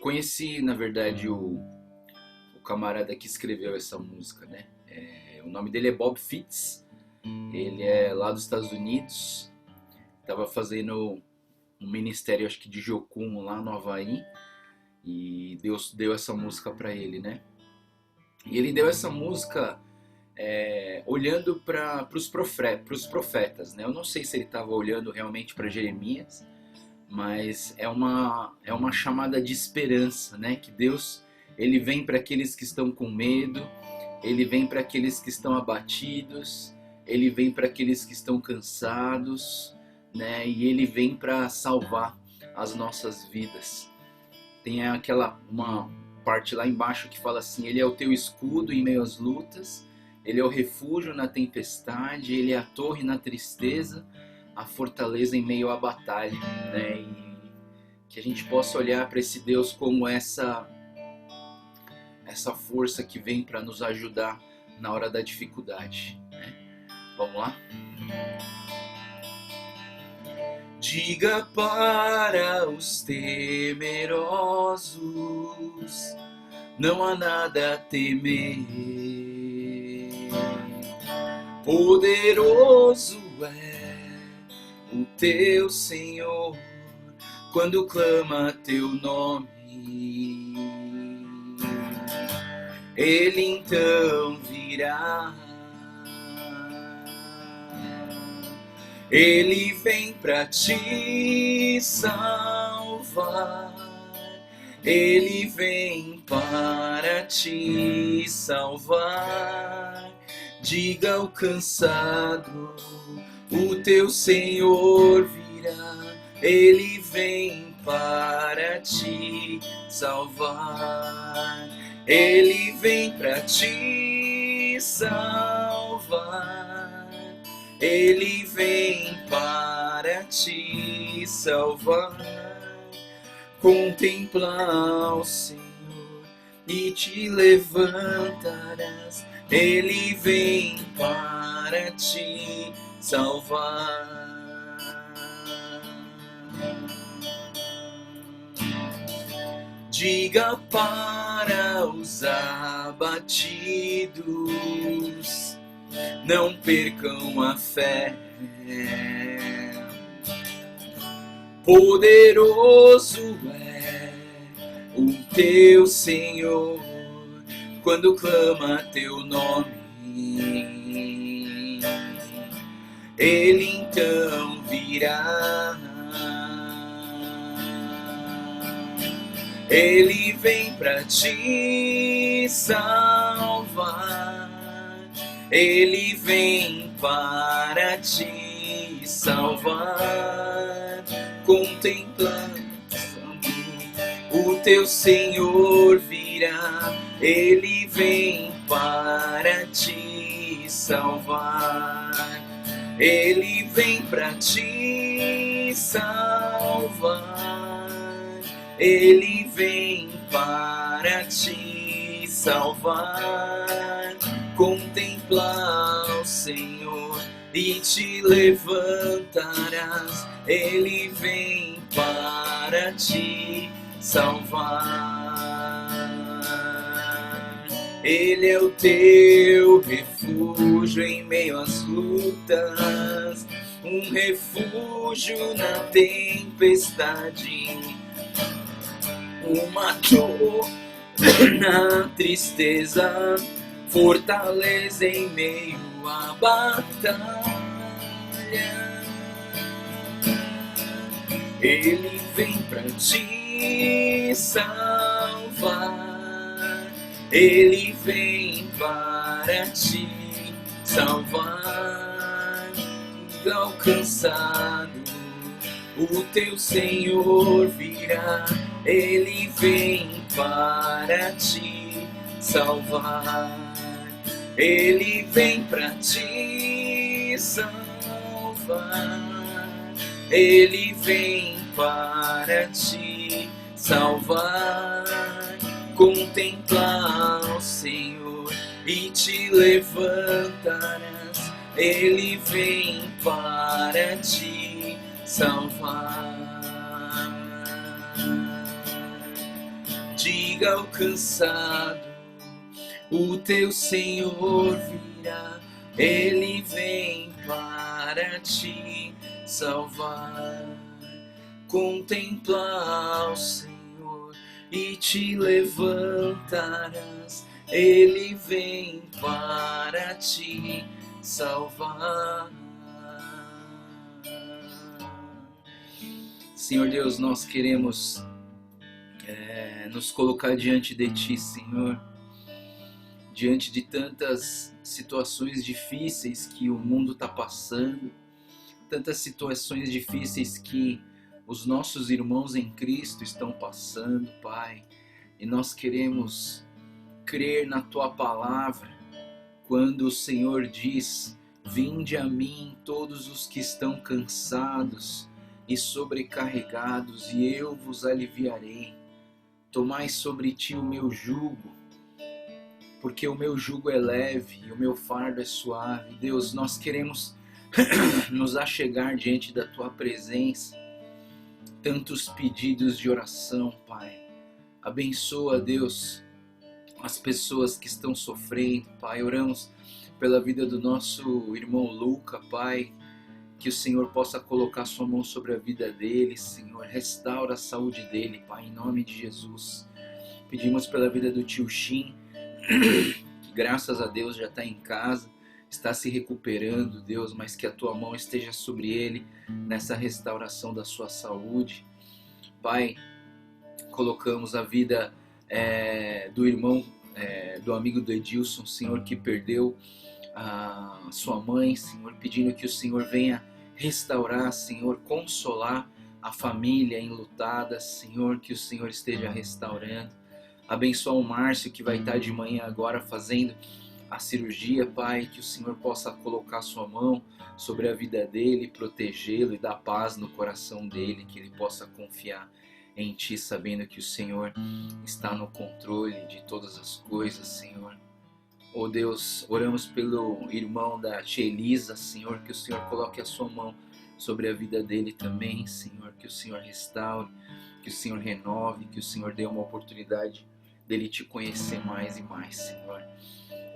conheci, na verdade, o camarada que escreveu essa música, né? O nome dele é Bob Fitts, ele é lá dos Estados Unidos, estava fazendo um ministério, acho que de Jocum, lá no Havaí, e Deus deu essa música para ele, né? E ele deu essa música olhando para os profetas, né? Eu não sei se ele estava olhando realmente para Jeremias, mas é uma chamada de esperança, né? Que Deus, ele vem para aqueles que estão com medo, ele vem para aqueles que estão abatidos, ele vem para aqueles que estão cansados, né? E ele vem para salvar as nossas vidas. Tem uma parte lá embaixo que fala assim: ele é o teu escudo em meio às lutas, ele é o refúgio na tempestade, ele é a torre na tristeza, a fortaleza em meio à batalha, né? E que a gente possa olhar para esse Deus como essa força que vem para nos ajudar na hora da dificuldade, né? Vamos lá? Diga para os temerosos, não há nada a temer. Poderoso é o teu Senhor quando clama teu nome. Ele então virá. Ele vem para te salvar. Ele vem para te salvar. Diga ao cansado, o teu Senhor virá. Ele vem para te salvar. Ele vem para te salvar. Ele vem para te salvar. Contempla o Senhor e te levantarás. Ele vem para te salvar. Diga para os abatidos, não percam a fé. Poderoso é o teu Senhor quando clama teu nome. Ele então virá. Ele vem para te salvar. Ele vem para te salvar. Contemplando o teu Senhor virá. Ele vem para te salvar. Ele vem para te salvar. Ele vem para te salvar. Contempla o Senhor e te levantarás. Ele vem para te salvar. Ele é o teu refúgio em meio às lutas, um refúgio na tempestade, uma dor na tristeza, fortaleza em meio à batalha. Ele vem para te salvar. Ele vem para te salvar. Alcançado, o teu Senhor virá. Ele vem para te salvar. Ele vem para te salvar. Ele vem para te salvar. Contemplar o Senhor e te levantarás. Ele vem para te salvar. diga ao cansado, o teu Senhor virá, Ele vem para te salvar. Contempla ao Senhor e te levantarás, Ele vem para te salvar. Senhor Deus, nós queremos nos colocar diante de Ti, Senhor, diante de tantas situações difíceis que o mundo está passando, tantas situações difíceis que os nossos irmãos em Cristo estão passando, Pai, e nós queremos crer na Tua palavra, quando o Senhor diz: vinde a mim todos os que estão cansados e sobrecarregados, e eu vos aliviarei. Tomai sobre ti o meu jugo, porque o meu jugo é leve e o meu fardo é suave. Deus, nós queremos nos achegar diante da Tua presença. Tantos pedidos de oração, Pai. Abençoa, Deus, as pessoas que estão sofrendo, Pai. Oramos pela vida do nosso irmão Luca, Pai. Que o Senhor possa colocar sua mão sobre a vida dele, Senhor. Restaura a saúde dele, Pai, em nome de Jesus. Pedimos pela vida do tio Shin, que graças a Deus já está em casa, está se recuperando, Deus, mas que a tua mão esteja sobre ele nessa restauração da sua saúde. Pai, colocamos a vida do irmão, do amigo do Edilson, Senhor, que perdeu a sua mãe, Senhor, pedindo que o Senhor venha restaurar, Senhor, consolar a família enlutada, Senhor, que o Senhor esteja restaurando. Abençoa o Márcio, que vai estar de manhã agora fazendo a cirurgia, Pai, que o Senhor possa colocar sua mão sobre a vida dele, protegê-lo e dar paz no coração dele, que ele possa confiar em Ti, sabendo que o Senhor está no controle de todas as coisas, Senhor. Oh Deus, oramos pelo irmão da tia Elisa, Senhor, que o Senhor coloque a sua mão sobre a vida dele também, Senhor, que o Senhor restaure, que o Senhor renove, que o Senhor dê uma oportunidade dele Te conhecer mais e mais, Senhor.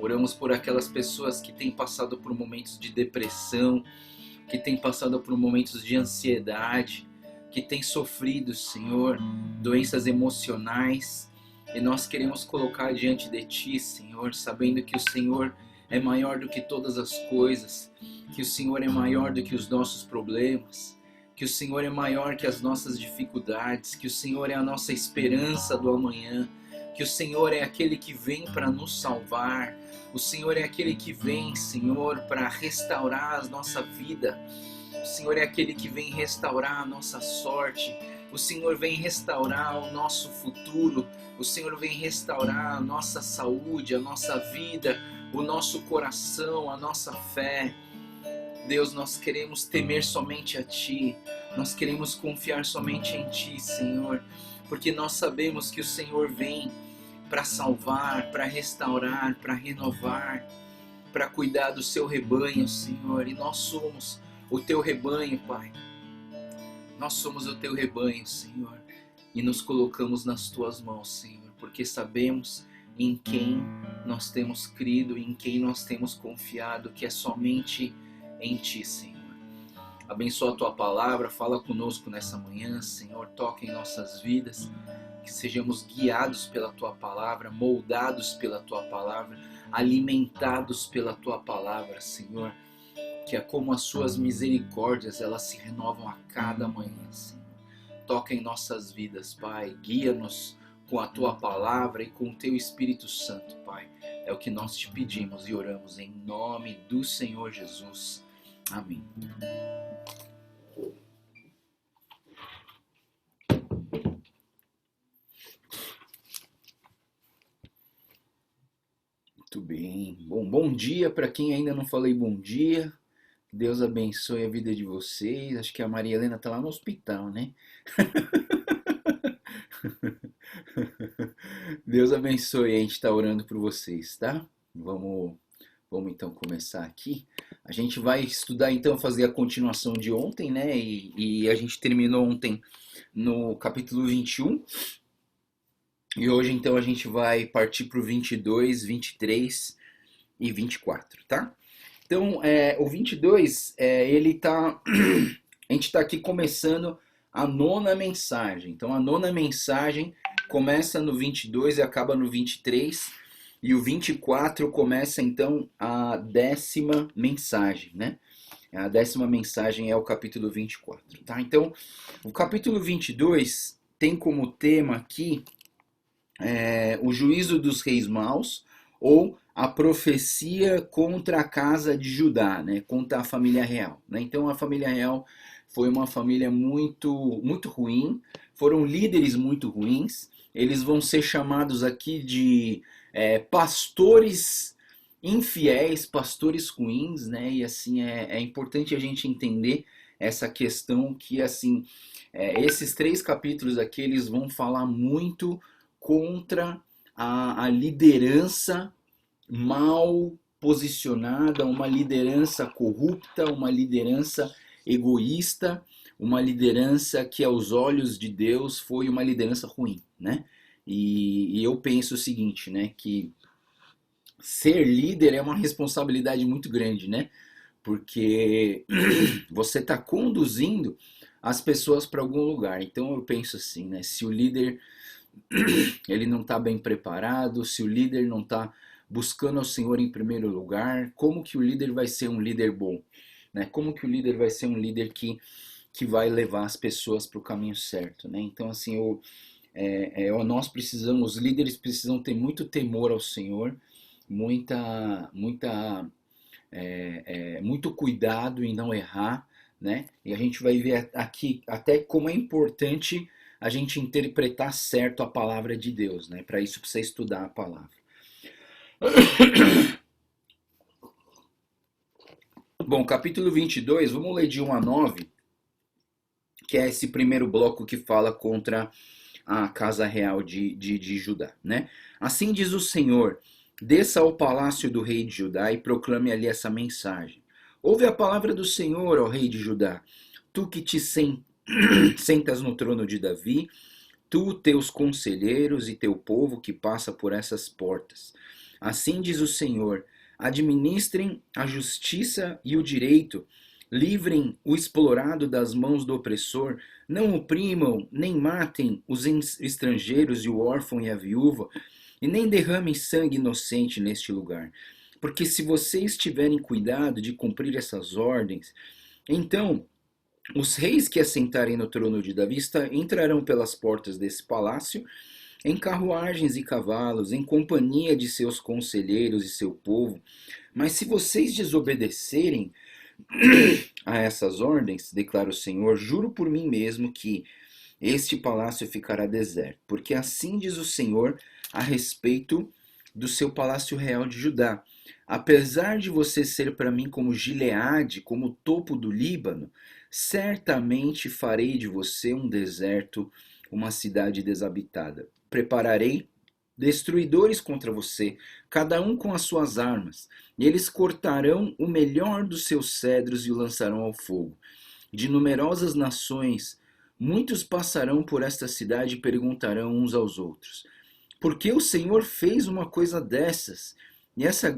Oramos por aquelas pessoas que têm passado por momentos de depressão, que têm passado por momentos de ansiedade, que têm sofrido, Senhor, doenças emocionais. E nós queremos colocar diante de Ti, Senhor, sabendo que o Senhor é maior do que todas as coisas, que o Senhor é maior do que os nossos problemas, que o Senhor é maior que as nossas dificuldades, que o Senhor é a nossa esperança do amanhã, que o Senhor é aquele que vem para nos salvar, o Senhor é aquele que vem, Senhor, para restaurar a nossa vida, o Senhor é aquele que vem restaurar a nossa sorte, o Senhor vem restaurar o nosso futuro, o Senhor vem restaurar a nossa saúde, a nossa vida, o nosso coração, a nossa fé. Deus, nós queremos temer somente a Ti, nós queremos confiar somente em Ti, Senhor, porque nós sabemos que o Senhor vem para salvar, para restaurar, para renovar, para cuidar do Seu rebanho, Senhor, e nós somos o Teu rebanho, Pai. Nós somos o Teu rebanho, Senhor, e nos colocamos nas Tuas mãos, Senhor, porque sabemos em quem nós temos crido, em quem nós temos confiado, que é somente em Ti, Senhor. Abençoa a Tua palavra, fala conosco nessa manhã, Senhor, toca em nossas vidas, que sejamos guiados pela Tua palavra, moldados pela Tua palavra, alimentados pela Tua palavra, Senhor, que é como as Suas misericórdias, elas se renovam a cada manhã, Senhor. Toca em nossas vidas, Pai, guia-nos com a Tua palavra e com o Teu Espírito Santo, Pai. É o que nós Te pedimos e oramos em nome do Senhor Jesus. Amém. Muito bem. Bom dia para quem ainda não falei bom dia. Deus abençoe a vida de vocês. Acho que a Maria Helena está lá no hospital, né? Deus abençoe, a gente está orando por vocês, tá? Vamos então começar aqui. A gente vai estudar então, fazer a continuação de ontem, né? E a gente terminou ontem no capítulo 21. E hoje então a gente vai partir para o 22, 23 e 24, tá? Então, o 22, ele tá. A gente está aqui começando a nona mensagem. Então, a nona mensagem começa no 22 e acaba no 23. E o 24 começa então a décima mensagem, né? A décima mensagem é o capítulo 24, tá? Então, o capítulo 22 tem como tema aqui o juízo dos reis maus, ou a profecia contra a casa de Judá, né, contra a família real. Né? Então a família real foi uma família muito ruim, foram líderes muito ruins, eles vão ser chamados aqui de pastores infiéis, pastores ruins, né? E assim é importante a gente entender essa questão que assim esses três capítulos aqui eles vão falar muito contra a liderança mal posicionada, uma liderança corrupta, uma liderança egoísta, uma liderança que aos olhos de Deus foi uma liderança ruim, né? E eu penso o seguinte, né, que ser líder é uma responsabilidade muito grande, né? Porque você está conduzindo as pessoas para algum lugar. Então eu penso assim, né? Se o líder ele não está bem preparado, se o líder não está buscando ao Senhor em primeiro lugar, como que o líder vai ser um líder bom? Né? Como que o líder vai ser um líder que vai levar as pessoas para o caminho certo? Né? Então, assim, nós precisamos, os líderes precisam ter muito temor ao Senhor, muito cuidado em não errar, né? E a gente vai ver aqui até como é importante a gente interpretar certo a palavra de Deus, né? Para isso precisa estudar a palavra. Bom, capítulo 22, vamos ler de 1 a 9, que é esse primeiro bloco que fala contra a casa real de Judá, né? Assim diz o Senhor: desça ao palácio do rei de Judá e proclame ali essa mensagem. Ouve a palavra do Senhor, ó rei de Judá, tu que te sentas no trono de Davi, tu, teus conselheiros e teu povo que passa por essas portas. Assim diz o Senhor: administrem a justiça e o direito, livrem o explorado das mãos do opressor, não oprimam nem matem os estrangeiros e o órfão e a viúva, e nem derramem sangue inocente neste lugar. Porque se vocês tiverem cuidado de cumprir essas ordens, então os reis que assentarem no trono de Davi entrarão pelas portas desse palácio em carruagens e cavalos, em companhia de seus conselheiros e seu povo. Mas se vocês desobedecerem a essas ordens, declara o Senhor, juro por mim mesmo que este palácio ficará deserto, porque assim diz o Senhor a respeito do seu palácio real de Judá. Apesar de você ser para mim como Gileade, como o topo do Líbano, certamente farei de você um deserto, uma cidade desabitada. Prepararei destruidores contra você, cada um com as suas armas. E eles cortarão o melhor dos seus cedros e o lançarão ao fogo. De numerosas nações, muitos passarão por esta cidade e perguntarão uns aos outros: por que o Senhor fez uma coisa dessas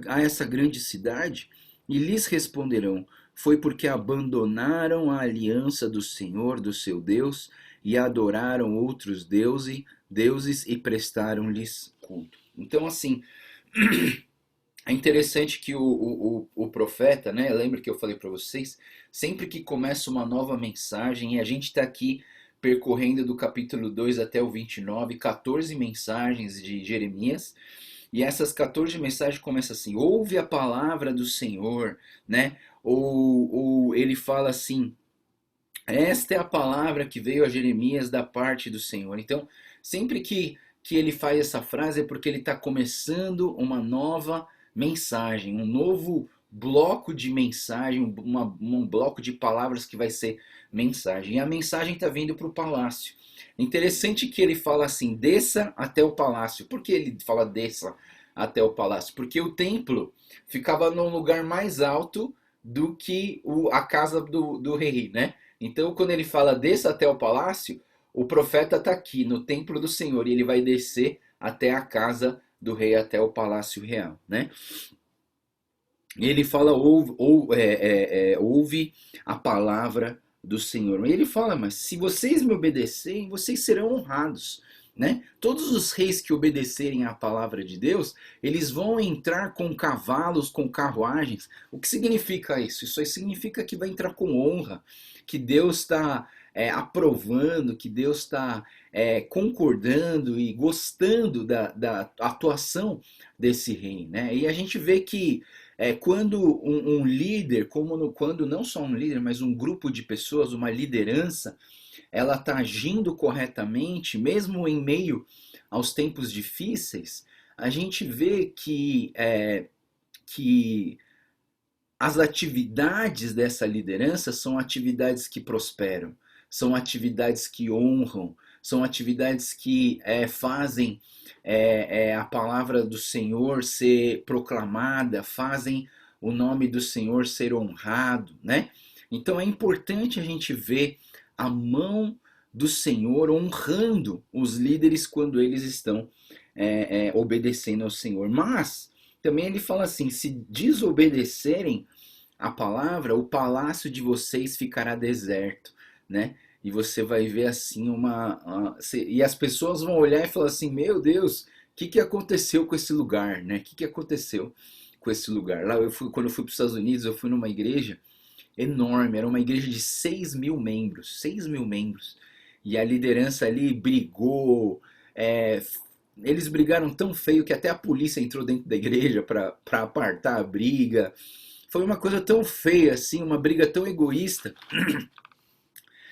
a essa grande cidade? E lhes responderão: foi porque abandonaram a aliança do Senhor, do seu Deus, e adoraram outros deuses e prestaram-lhes culto. Então, assim, é interessante que o profeta, né? Lembra que eu falei para vocês? Sempre que começa uma nova mensagem, e a gente está aqui percorrendo do capítulo 2 até o 29, 14 mensagens de Jeremias. E essas 14 mensagens começam assim: ouve a palavra do Senhor, né? Ou ele fala assim: esta é a palavra que veio a Jeremias da parte do Senhor. Então, sempre que ele faz essa frase é porque ele está começando uma nova mensagem, um novo bloco de mensagem, um bloco de palavras que vai ser mensagem. E a mensagem está vindo para o palácio. Interessante que ele fala assim: desça até o palácio. Por que ele fala desça até o palácio? Porque o templo ficava num lugar mais alto do que a casa do rei, né? Então, quando ele fala desça até o palácio, o profeta está aqui no templo do Senhor e ele vai descer até a casa do rei, até o palácio real, né? E ele fala, ouve a palavra do Senhor. E ele fala, mas se vocês me obedecerem, vocês serão honrados. Né? Todos os reis que obedecerem à palavra de Deus, eles vão entrar com cavalos, com carruagens. O que significa isso? Isso aí significa que vai entrar com honra, que Deus está aprovando, que Deus está concordando e gostando da atuação desse rei. Né? E a gente vê que quando um líder, quando não só um líder, mas um grupo de pessoas, uma liderança, ela está agindo corretamente, mesmo em meio aos tempos difíceis, a gente vê que as atividades dessa liderança são atividades que prosperam, são atividades que honram, são atividades que fazem a palavra do Senhor ser proclamada, fazem o nome do Senhor ser honrado, né? Então é importante a gente ver a mão do Senhor honrando os líderes quando eles estão obedecendo ao Senhor. Mas também ele fala assim: se desobedecerem a palavra, o palácio de vocês ficará deserto, né? E você vai ver assim e as pessoas vão olhar e falar assim: meu Deus, o que aconteceu com esse lugar, né? O que aconteceu com esse lugar? Lá quando eu fui para os Estados Unidos, eu fui numa igreja enorme, era uma igreja de 6 mil membros, 6 mil membros. E a liderança ali brigou, eles brigaram tão feio que até a polícia entrou dentro da igreja para apartar a briga. Foi uma coisa tão feia, assim, uma briga tão egoísta.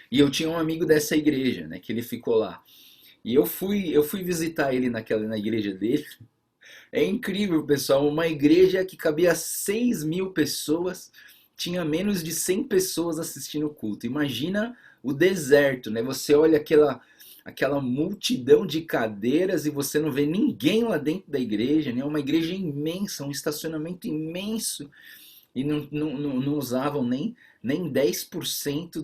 E eu tinha um amigo dessa igreja, né, que ele ficou lá. E eu fui visitar ele na igreja dele. É incrível, pessoal, uma igreja que cabia 6 mil pessoas, tinha menos de 100 pessoas assistindo o culto. Imagina o deserto, né? Você olha aquela multidão de cadeiras e você não vê ninguém lá dentro da igreja, né? Uma igreja imensa, um estacionamento imenso. E não usavam nem 10%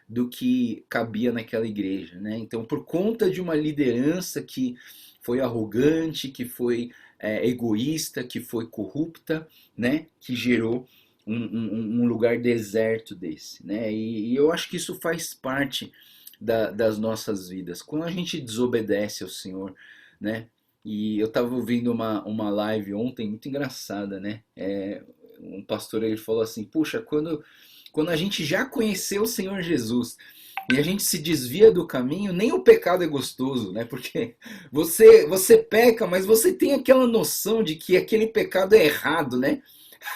do que cabia naquela igreja, né? Então, por conta de uma liderança que foi arrogante, que foi egoísta, que foi corrupta, né? Que gerou um lugar deserto desse, né? E eu acho que isso faz parte das nossas vidas. Quando a gente desobedece ao Senhor, né? E eu estava ouvindo uma live ontem muito engraçada, né? Um pastor ele falou assim: puxa, quando a gente já conheceu o Senhor Jesus e a gente se desvia do caminho, nem o pecado é gostoso, né? Porque você peca, mas você tem aquela noção de que aquele pecado é errado, né?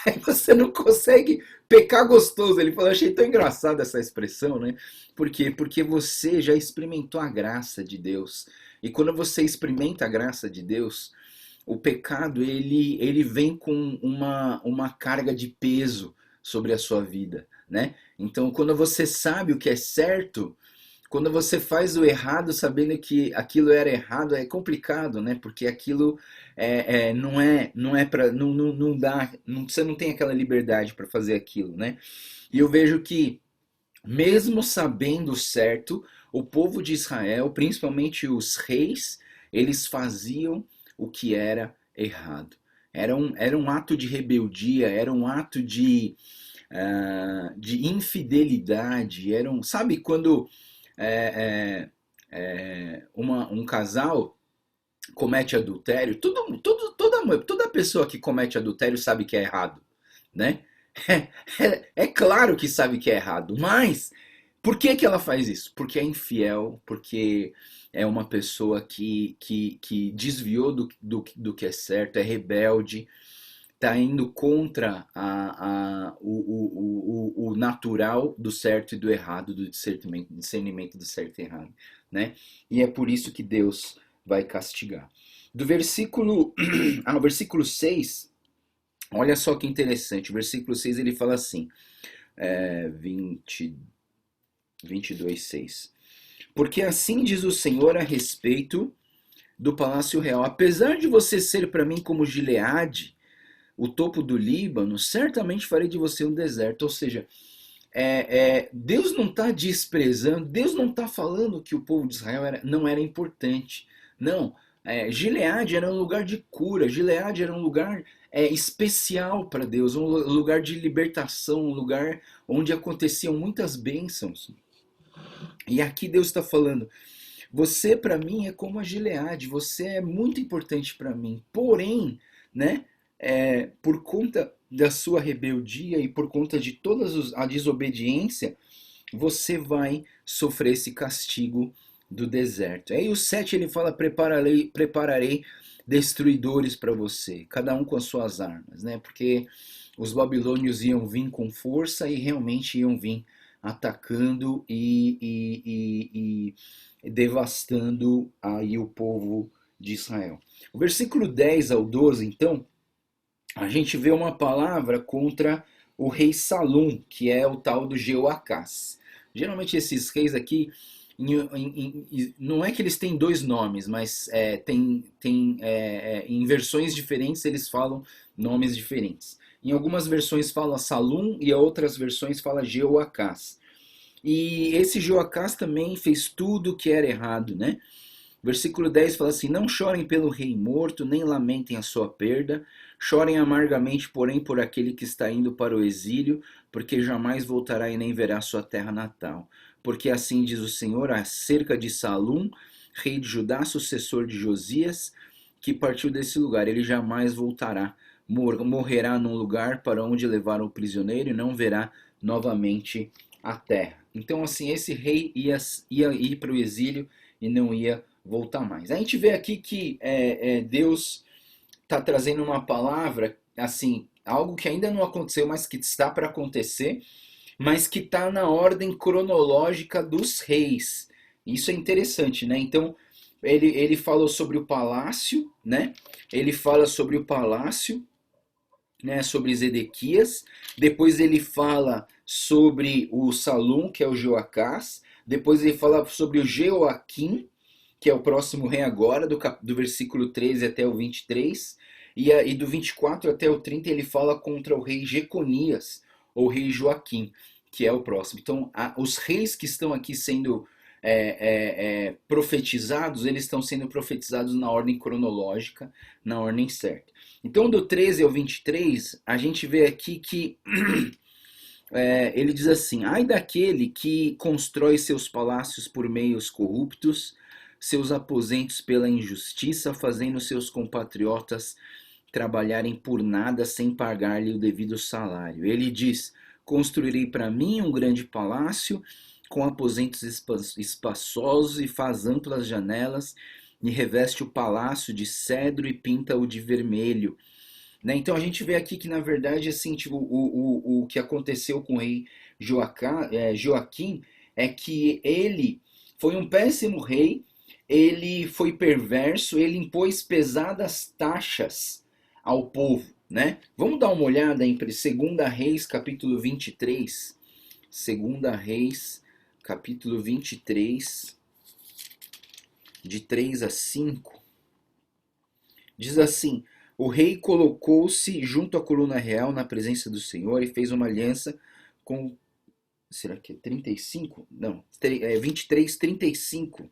Aí você não consegue pecar gostoso. Ele falou, achei tão engraçada essa expressão, né? Por quê? Porque você já experimentou a graça de Deus. E quando você experimenta a graça de Deus, o pecado ele vem com uma carga de peso sobre a sua vida, né? Então, quando você sabe o que é certo, quando você faz o errado sabendo que aquilo era errado, é complicado, né? Porque aquilo não é para não dá, você não tem aquela liberdade para fazer aquilo, né? E eu vejo que mesmo sabendo certo, o povo de Israel, principalmente os reis, eles faziam o que era errado. Era um ato de rebeldia, era um ato de infidelidade. Sabe quando um casal comete adultério? Toda pessoa que comete adultério sabe que é errado, né? É claro que sabe que é errado, mas por que ela faz isso? Porque é infiel, porque é uma pessoa que desviou do que é certo, é rebelde, está indo contra o natural do certo e do errado, do discernimento do certo e errado, né? E é por isso que Deus vai castigar. Do versículo ao versículo 6, olha só que interessante, o versículo 6 ele fala assim, 22:6. Porque assim diz o Senhor a respeito do palácio real: apesar de você ser para mim como Gileade, o topo do Líbano, certamente farei de você um deserto. Ou seja, Deus não está desprezando, Deus não está falando que o povo de Israel não era importante. Não, Gileade era um lugar de cura, Gileade era um lugar especial para Deus, um lugar de libertação, um lugar onde aconteciam muitas bênçãos. E aqui Deus está falando: você para mim é como a Gileade, você é muito importante para mim. Porém, né, por conta da sua rebeldia e por conta de toda a desobediência, você vai sofrer esse castigo do deserto. Aí o 7 ele fala: prepararei destruidores para você, cada um com as suas armas, né? Porque os babilônios iam vir com força e realmente iam vir atacando e devastando aí o povo de Israel. O versículo 10 ao 12, então, a gente vê uma palavra contra o rei Salum, que é o tal do Jeoacás. Geralmente esses reis aqui, não é que eles têm dois nomes, mas em versões diferentes eles falam nomes diferentes. Em algumas versões fala Salum e em outras versões fala Jeoacás. E esse Jeoacás também fez tudo o que era errado, né? Versículo 10 fala assim: não chorem pelo rei morto, nem lamentem a sua perda, chorem amargamente, porém, por aquele que está indo para o exílio, porque jamais voltará e nem verá sua terra natal. Porque assim diz o Senhor acerca de Salum, rei de Judá, sucessor de Josias, que partiu desse lugar: ele jamais voltará, morrerá num lugar para onde levaram o prisioneiro e não verá novamente a terra. Então, assim, esse rei ia ir para o exílio e não ia voltar mais. A gente vê aqui que Deus está trazendo uma palavra, assim, algo que ainda não aconteceu, mas que está para acontecer, mas que está na ordem cronológica dos reis. Isso é interessante, né? Então, ele falou sobre o palácio, né? Ele fala sobre o palácio, né? Sobre Zedequias. Depois ele fala sobre o Salum, que é o Joacás. Depois ele fala sobre o Jeoaquim, que é o próximo rei agora, do versículo 13 até o 23, e do 24 até o 30 ele fala contra o rei Jeconias, ou rei Joaquim, que é o próximo. Então, os reis que estão aqui sendo profetizados, eles estão sendo profetizados na ordem cronológica, na ordem certa. Então, do 13 ao 23, a gente vê aqui que ele diz assim: ai daquele que constrói seus palácios por meios corruptos, seus aposentos pela injustiça, fazendo seus compatriotas trabalharem por nada sem pagar-lhe o devido salário. Ele diz: construirei para mim um grande palácio com aposentos espaçosos e faz amplas janelas e reveste o palácio de cedro e pinta-o de vermelho. Né? Então a gente vê aqui que na verdade assim, tipo, o que aconteceu com o rei Joaquim é que ele foi um péssimo rei, ele foi perverso, ele impôs pesadas taxas ao povo, né? Vamos dar uma olhada em 2 Reis, capítulo 23. 2 Reis, capítulo 23, de 3 a 5. Diz assim: o rei colocou-se junto à coluna real na presença do Senhor e fez uma aliança com... Será que é 35? Não, 23, 35.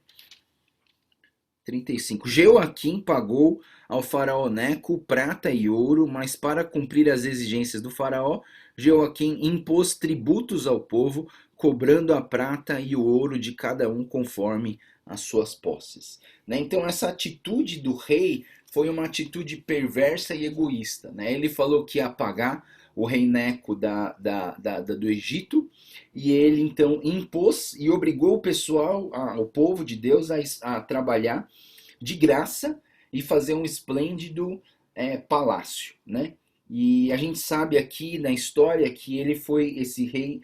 35. Jeoaquim pagou ao faraó Neco prata e ouro, mas para cumprir as exigências do faraó, Jeoaquim impôs tributos ao povo, cobrando a prata e o ouro de cada um conforme as suas posses. Né? Então essa atitude do rei foi uma atitude perversa e egoísta. Né? Ele falou que ia pagar o rei Neco do Egito, e ele então impôs e obrigou o pessoal, o povo de Deus, a trabalhar de graça e fazer um esplêndido palácio, né? E a gente sabe aqui na história que esse rei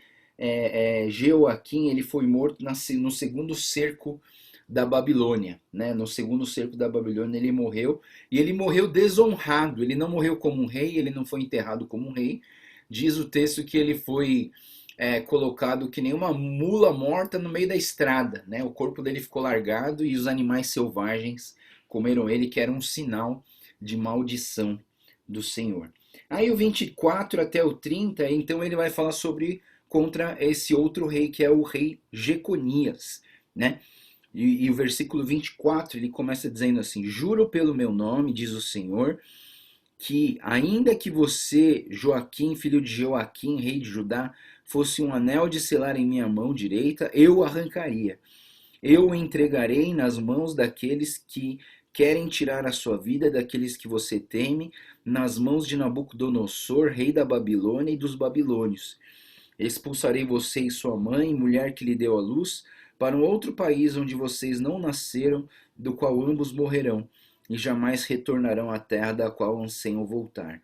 Jeoaquim, ele foi morto no segundo cerco da Babilônia, né? No segundo cerco da Babilônia ele morreu, e ele morreu desonrado. Ele não morreu como um rei, ele não foi enterrado como um rei. Diz o texto que ele foi colocado que nem uma mula morta no meio da estrada, né? O corpo dele ficou largado e os animais selvagens comeram ele, que era um sinal de maldição do Senhor. Aí o 24 até o 30, então ele vai falar contra esse outro rei, que é o rei Jeconias, né? E o versículo 24, ele começa dizendo assim: Juro pelo meu nome, diz o Senhor, que ainda que você, Joaquim, filho de Joaquim, rei de Judá, fosse um anel de selar em minha mão direita, eu o arrancaria. Eu o entregarei nas mãos daqueles que querem tirar a sua vida, daqueles que você teme, nas mãos de Nabucodonosor, rei da Babilônia e dos babilônios. Expulsarei você e sua mãe, mulher que lhe deu a luz, para um outro país onde vocês não nasceram, do qual ambos morrerão, e jamais retornarão à terra da qual anseiam voltar.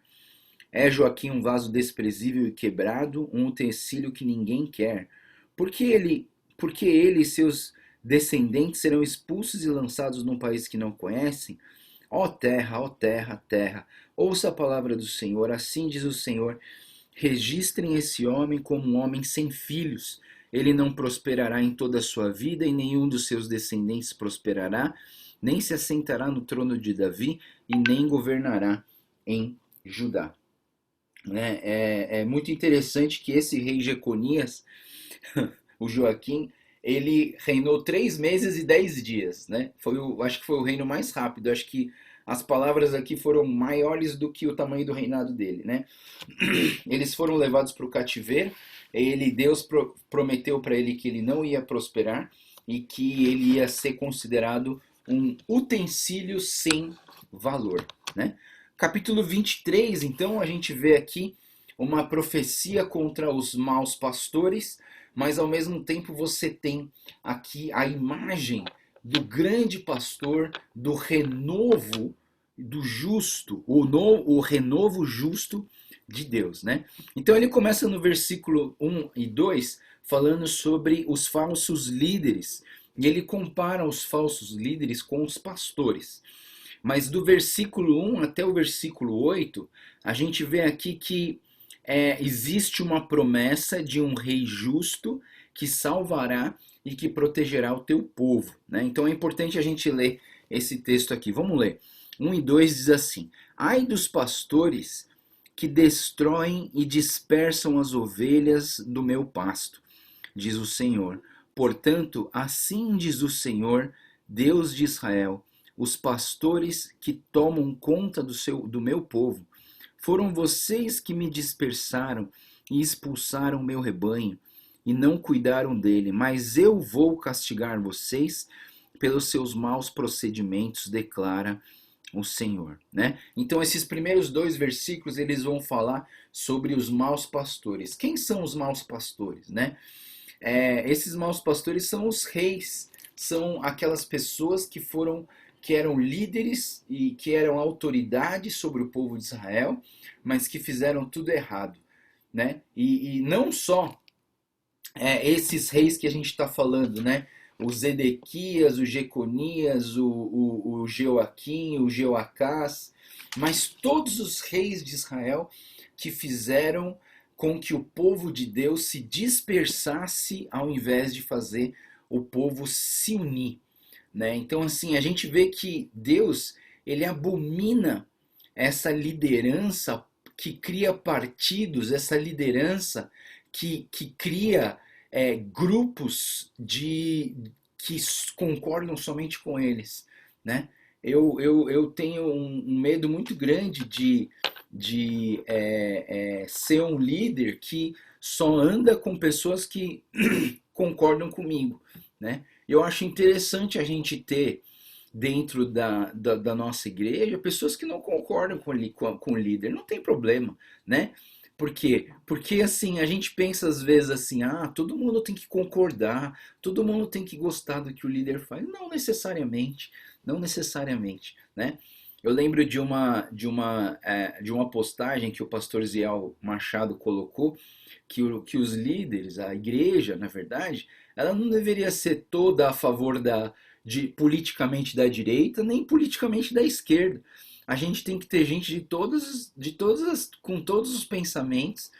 É Joaquim um vaso desprezível e quebrado, um utensílio que ninguém quer. Porque ele e seus descendentes serão expulsos e lançados num país que não conhecem? Ó terra, terra, ouça a palavra do Senhor, assim diz o Senhor: registrem esse homem como um homem sem filhos. Ele não prosperará em toda a sua vida, e nenhum dos seus descendentes prosperará, nem se assentará no trono de Davi, e nem governará em Judá. É muito interessante que esse rei Jeconias, o Joaquim, ele reinou 3 meses e 10 dias, né? Acho que foi o reino mais rápido. Acho que as palavras aqui foram maiores do que o tamanho do reinado dele, né? Eles foram levados para o cativeiro. Deus prometeu para ele que ele não ia prosperar e que ele ia ser considerado um utensílio sem valor, né? Capítulo 23, então, a gente vê aqui uma profecia contra os maus pastores, mas ao mesmo tempo você tem aqui a imagem do grande pastor, do renovo do justo, o renovo justo de Deus, né? Então ele começa no versículo 1 e 2 falando sobre os falsos líderes, e ele compara os falsos líderes com os pastores. Mas do versículo 1 até o versículo 8, a gente vê aqui que existe uma promessa de um rei justo que salvará e que protegerá o teu povo, né? Então é importante a gente ler esse texto aqui. Vamos ler. 1 e 2 diz assim: Ai dos pastores que destroem e dispersam as ovelhas do meu pasto, diz o Senhor. Portanto, assim diz o Senhor, Deus de Israel: os pastores que tomam conta do meu povo, foram vocês que me dispersaram e expulsaram meu rebanho, e não cuidaram dele, mas eu vou castigar vocês pelos seus maus procedimentos, declara o Senhor, né? Então esses primeiros 2 versículos eles vão falar sobre os maus pastores. Quem são os maus pastores, né? Esses maus pastores são os reis, são aquelas pessoas que eram líderes e que eram autoridades sobre o povo de Israel, mas que fizeram tudo errado, né? E não só esses reis que a gente está falando, né? O Zedequias, o Jeconias, o Joaquim, o Jeoacás, mas todos os reis de Israel que fizeram com que o povo de Deus se dispersasse ao invés de fazer o povo se unir, né? Então, assim, a gente vê que Deus, ele abomina essa liderança que cria partidos, essa liderança que cria grupos que concordam somente com eles, né? Eu tenho um medo muito grande de ser um líder que só anda com pessoas que concordam comigo, né? Eu acho interessante a gente ter dentro da nossa igreja pessoas que não concordam com o líder, não tem problema, né? Por quê? Porque assim, a gente pensa às vezes assim, todo mundo tem que concordar, todo mundo tem que gostar do que o líder faz. Não necessariamente, não necessariamente, né? Eu lembro de uma postagem que o pastor Ziel Machado colocou, que os líderes, a igreja, na verdade, ela não deveria ser toda a favor politicamente da direita, nem politicamente da esquerda. A gente tem que ter gente com todos os pensamentos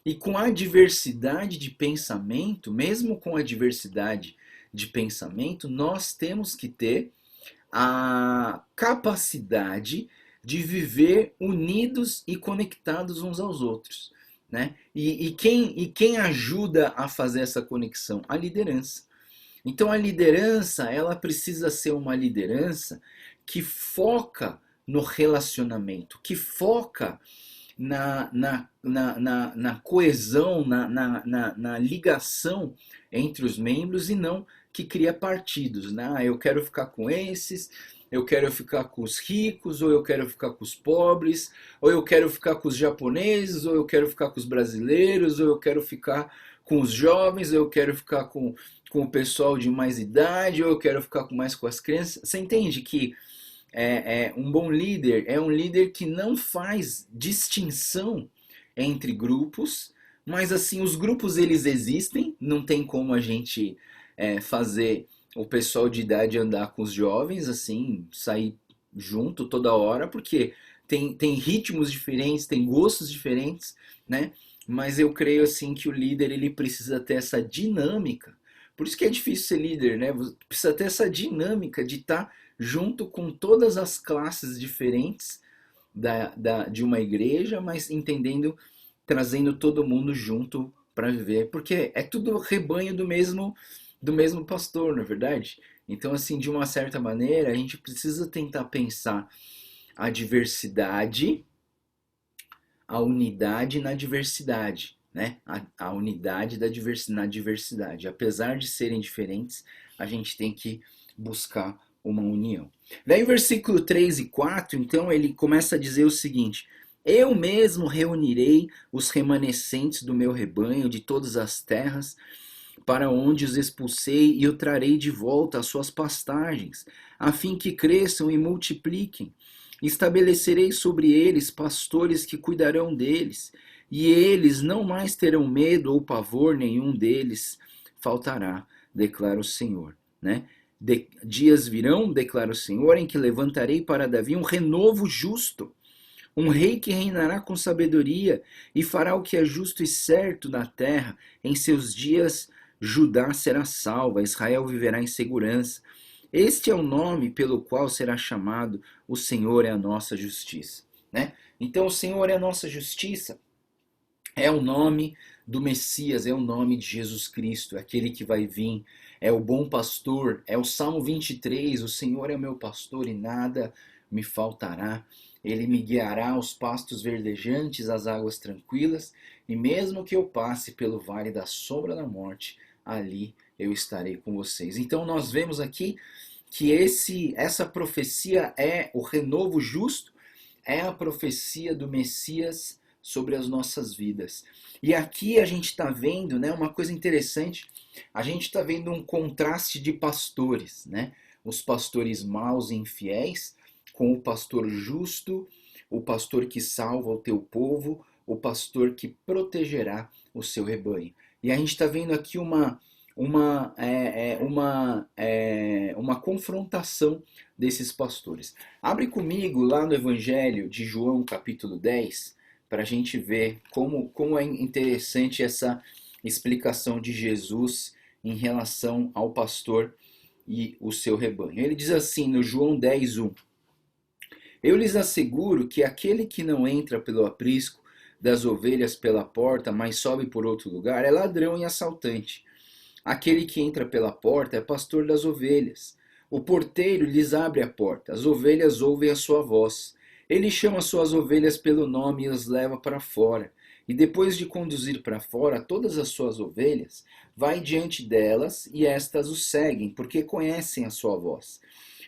e com a diversidade de pensamento, mesmo com a diversidade de pensamento, nós temos que ter a capacidade de viver unidos e conectados uns aos outros, né? E quem ajuda a fazer essa conexão? A liderança. Então a liderança, ela precisa ser uma liderança que foca no relacionamento, que foca na coesão, na ligação entre os membros e não que cria partidos, né? Ah, eu quero ficar com esses, eu quero ficar com os ricos, ou eu quero ficar com os pobres, ou eu quero ficar com os japoneses, ou eu quero ficar com os brasileiros, ou eu quero ficar com os jovens, ou eu quero ficar com o pessoal de mais idade, ou eu quero ficar mais com as crianças. Você entende que um bom líder é um líder que não faz distinção entre grupos, mas assim, os grupos eles existem, não tem como a gente fazer o pessoal de idade andar com os jovens, assim, sair junto toda hora, porque tem ritmos diferentes, tem gostos diferentes, né? Mas eu creio assim que o líder ele precisa ter essa dinâmica. Por isso que é difícil ser líder, né? Você precisa ter essa dinâmica de estar junto com todas as classes diferentes de uma igreja, mas entendendo, trazendo todo mundo junto para viver, porque é tudo rebanho do mesmo pastor, não é verdade? Então, assim, de uma certa maneira, a gente precisa tentar pensar a diversidade, a unidade na diversidade, né? A unidade na diversidade. Apesar de serem diferentes, a gente tem que buscar uma união. Daí, o versículo 3 e 4, então, ele começa a dizer o seguinte: eu mesmo reunirei os remanescentes do meu rebanho de todas as terras, para onde os expulsei, e o trarei de volta às suas pastagens, a fim que cresçam e multipliquem. Estabelecerei sobre eles pastores que cuidarão deles, e eles não mais terão medo ou pavor nenhum deles faltará, declara o Senhor, né? Dias virão, declara o Senhor, em que levantarei para Davi um renovo justo, um rei que reinará com sabedoria e fará o que é justo e certo na terra. Em seus dias Judá será salva, Israel viverá em segurança. Este é o nome pelo qual será chamado: o Senhor é a nossa justiça, né? Então o Senhor é a nossa justiça. É o nome do Messias, é o nome de Jesus Cristo, aquele que vai vir, é o bom pastor, é o Salmo 23, o Senhor é o meu pastor e nada me faltará. Ele me guiará aos pastos verdejantes, às águas tranquilas, e mesmo que eu passe pelo vale da sombra da morte, ali eu estarei com vocês. Então nós vemos aqui que essa profecia é o renovo justo, é a profecia do Messias sobre as nossas vidas. E aqui a gente está vendo, né, uma coisa interessante, a gente está vendo um contraste de pastores, né? Os pastores maus e infiéis, com o pastor justo, o pastor que salva o teu povo, o pastor que protegerá o seu rebanho. E a gente está vendo aqui uma confrontação desses pastores. Abre comigo lá no Evangelho de João, capítulo 10, para a gente ver como é interessante essa explicação de Jesus em relação ao pastor e o seu rebanho. Ele diz assim no João 10:1: eu lhes asseguro que aquele que não entra pelo aprisco das ovelhas pela porta, mas sobe por outro lugar, é ladrão e assaltante. Aquele que entra pela porta é pastor das ovelhas. O porteiro lhes abre a porta, as ovelhas ouvem a sua voz. Ele chama suas ovelhas pelo nome e as leva para fora. E depois de conduzir para fora todas as suas ovelhas, vai diante delas e estas o seguem, porque conhecem a sua voz.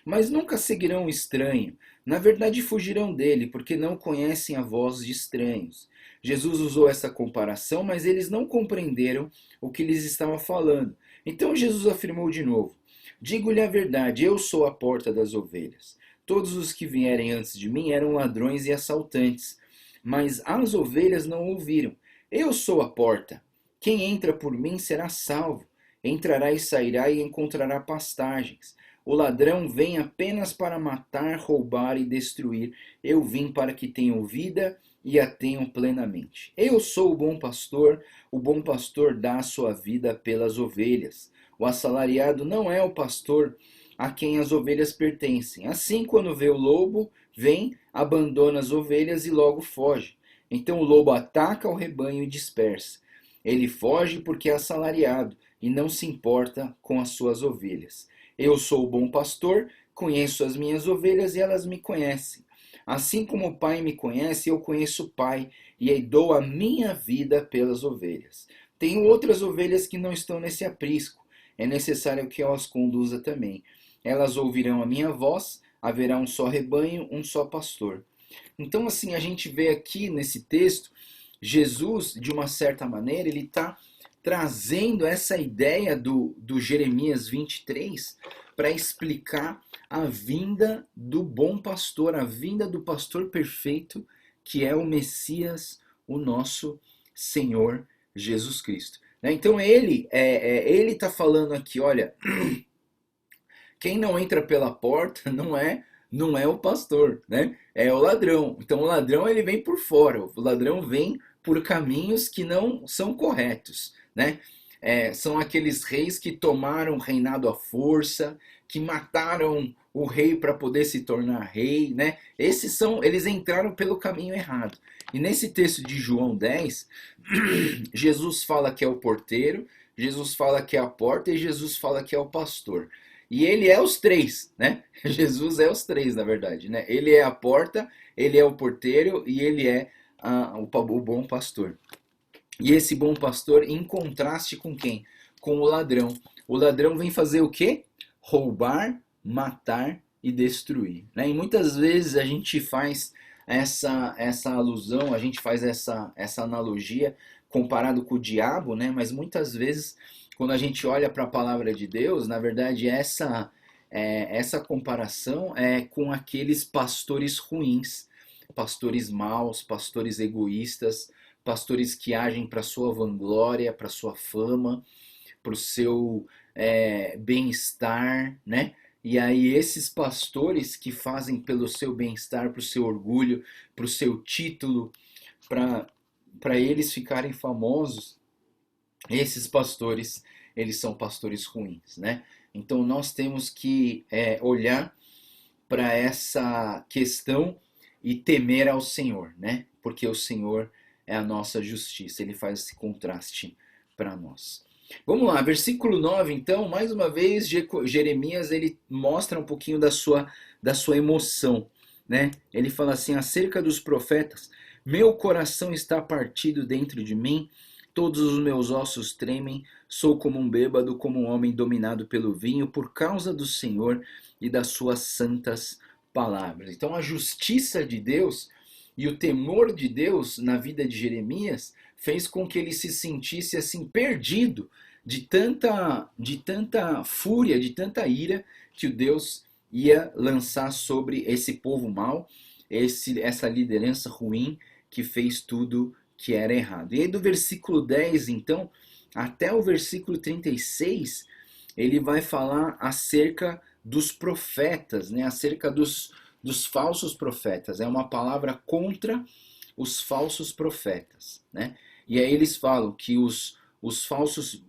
Mas nunca seguirão o estranho. Na verdade, fugirão dele, porque não conhecem a voz de estranhos. Jesus usou essa comparação, mas eles não compreenderam o que lhes estava falando. Então Jesus afirmou de novo: digo-lhe a verdade, eu sou a porta das ovelhas. Todos os que vierem antes de mim eram ladrões e assaltantes, mas as ovelhas não ouviram. Eu sou a porta. Quem entra por mim será salvo. Entrará e sairá e encontrará pastagens. O ladrão vem apenas para matar, roubar e destruir. Eu vim para que tenham vida e a tenham plenamente. Eu sou o bom pastor dá a sua vida pelas ovelhas. O assalariado não é o pastor a quem as ovelhas pertencem. Assim, quando vê o lobo, vem, abandona as ovelhas e logo foge. Então o lobo ataca o rebanho e dispersa. Ele foge porque é assalariado e não se importa com as suas ovelhas. Eu sou o bom pastor, conheço as minhas ovelhas e elas me conhecem. Assim como o Pai me conhece, eu conheço o Pai e dou a minha vida pelas ovelhas. Tenho outras ovelhas que não estão nesse aprisco. É necessário que eu as conduza também. Elas ouvirão a minha voz, haverá um só rebanho, um só pastor. Então, assim, a gente vê aqui nesse texto, Jesus, de uma certa maneira, ele está trazendo essa ideia do Jeremias 23 para explicar a vinda do bom pastor, a vinda do pastor perfeito, que é o Messias, o nosso Senhor Jesus Cristo. Então ele está falando aqui, olha, quem não entra pela porta não é o pastor, né? É o ladrão. Então o ladrão ele vem por fora, o ladrão vem por caminhos que não são corretos, né? São aqueles reis que tomaram o reinado à força, que mataram o rei para poder se tornar rei, né? Eles entraram pelo caminho errado. E nesse texto de João 10, Jesus fala que é o porteiro, Jesus fala que é a porta e Jesus fala que é o pastor. E ele é os três, né? Jesus é os três, na verdade, né? Ele é a porta, ele é o porteiro e ele é o bom pastor. E esse bom pastor em contraste com quem? Com o ladrão. O ladrão vem fazer o quê? Roubar, matar e destruir. Né? E muitas vezes a gente faz essa alusão, a gente faz essa analogia comparado com o diabo, né? Mas muitas vezes quando a gente olha para a palavra de Deus, na verdade essa comparação é com aqueles pastores ruins, pastores maus, pastores egoístas, pastores que agem para sua vanglória, para sua fama, para o seu bem-estar, né? E aí esses pastores que fazem pelo seu bem-estar, para o seu orgulho, para o seu título, para eles ficarem famosos, esses pastores, eles são pastores ruins, né? Então nós temos que olhar para essa questão e temer ao Senhor, né? Porque o Senhor é a nossa justiça, ele faz esse contraste para nós. Vamos lá, versículo 9, então, mais uma vez, Jeremias, ele mostra um pouquinho da sua emoção, né? Ele fala assim, acerca dos profetas, meu coração está partido dentro de mim, todos os meus ossos tremem, sou como um bêbado, como um homem dominado pelo vinho, por causa do Senhor e das suas santas palavras. Então a justiça de Deus e o temor de Deus na vida de Jeremias fez com que ele se sentisse assim perdido de tanta fúria, de tanta ira que o Deus ia lançar sobre esse povo mau, essa liderança ruim que fez tudo que era errado. E aí do versículo 10, então, até o versículo 36, ele vai falar acerca dos profetas, né? Acerca dos falsos profetas. É uma palavra contra os falsos profetas, né? E aí eles falam que os falsos,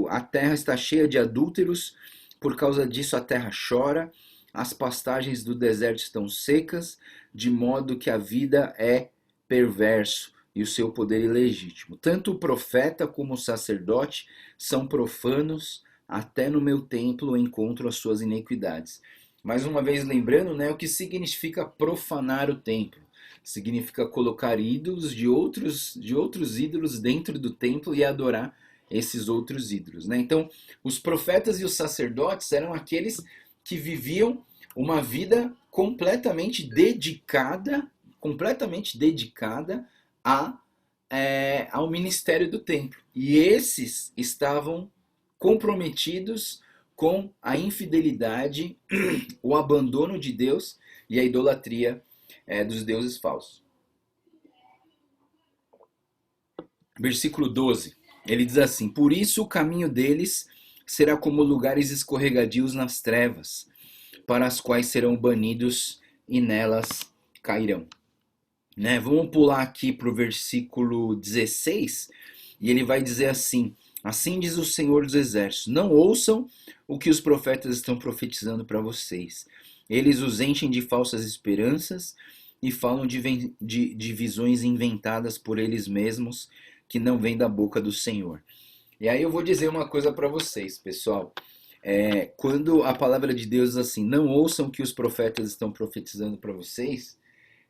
a terra está cheia de adúlteros, por causa disso a terra chora, as pastagens do deserto estão secas, de modo que a vida é perverso e o seu poder ilegítimo. Tanto o profeta como o sacerdote são profanos, até no meu templo encontro as suas iniquidades. Mais uma vez lembrando, né, o que significa profanar o templo. Significa colocar ídolos de outros ídolos dentro do templo e adorar esses outros ídolos, né? Então, os profetas e os sacerdotes eram aqueles que viviam uma vida completamente dedicada ao ministério do templo. E esses estavam comprometidos com a infidelidade, o abandono de Deus e a idolatria dos deuses falsos. Versículo 12, ele diz assim, por isso o caminho deles será como lugares escorregadios nas trevas, para as quais serão banidos e nelas cairão. Né? Vamos pular aqui para o versículo 16, e ele vai dizer assim, assim diz o Senhor dos Exércitos, não ouçam o que os profetas estão profetizando para vocês. Eles os enchem de falsas esperanças e falam de visões inventadas por eles mesmos, que não vêm da boca do Senhor. E aí eu vou dizer uma coisa para vocês, pessoal. Quando a palavra de Deus diz assim, não ouçam o que os profetas estão profetizando para vocês,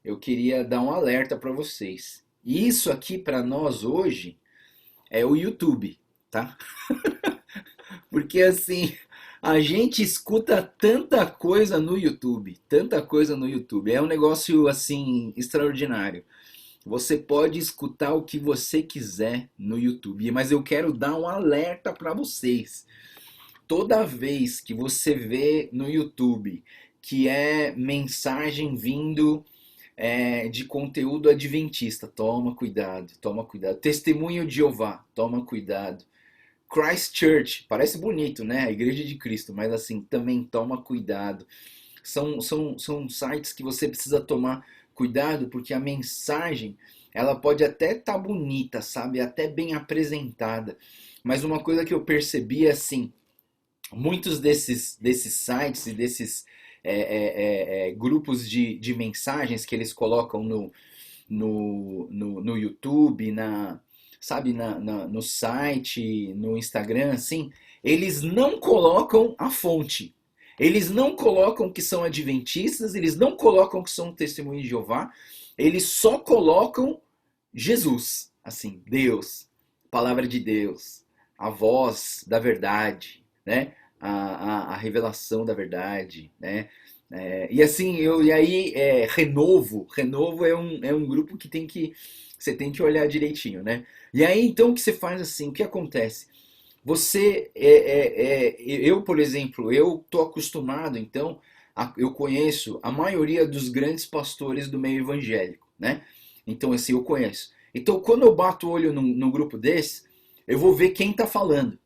eu queria dar um alerta para vocês. E isso aqui para nós hoje é o YouTube, tá? Porque assim, a gente escuta tanta coisa no YouTube, tanta coisa no YouTube. É um negócio assim extraordinário. Você pode escutar o que você quiser no YouTube, mas eu quero dar um alerta para vocês. Toda vez que você vê no YouTube que é mensagem vindo de conteúdo adventista, toma cuidado, toma cuidado. Testemunho de Jeová, toma cuidado. Christ Church, parece bonito, né? A Igreja de Cristo, mas assim, também toma cuidado. São sites que você precisa tomar cuidado, porque a mensagem, ela pode até estar bonita, sabe? Até bem apresentada. Mas uma coisa que eu percebi é assim, muitos desses sites e desses grupos de mensagens que eles colocam no YouTube, sabe, no site, no Instagram, assim, eles não colocam a fonte. Eles não colocam que são adventistas, eles não colocam que são testemunhos de Jeová, eles só colocam Jesus, assim, Deus, palavra de Deus, a voz da verdade, né? A revelação da verdade, né? E assim, Renovo é um grupo que você tem que olhar direitinho, né? E aí, então, o que você faz assim, o que acontece? Eu, por exemplo, eu tô acostumado, então, eu conheço a maioria dos grandes pastores do meio evangélico, né? Então, assim, eu conheço. Então, quando eu bato o olho num grupo desse, eu vou ver quem tá falando.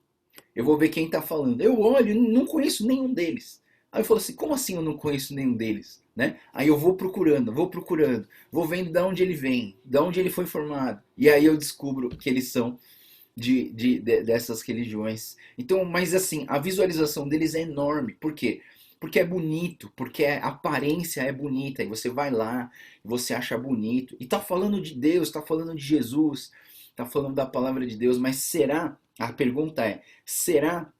Eu vou ver quem tá falando. Eu olho e não conheço nenhum deles. Aí eu falo assim, como assim eu não conheço nenhum deles? Né? Aí eu vou procurando, vou vendo de onde ele vem, de onde ele foi formado. E aí eu descubro que eles são dessas religiões. Então, mas assim, a visualização deles é enorme. Por quê? Porque é bonito, porque a aparência é bonita. E você vai lá, você acha bonito. E tá falando de Deus, tá falando de Jesus, tá falando da palavra de Deus. Mas será, a pergunta é, será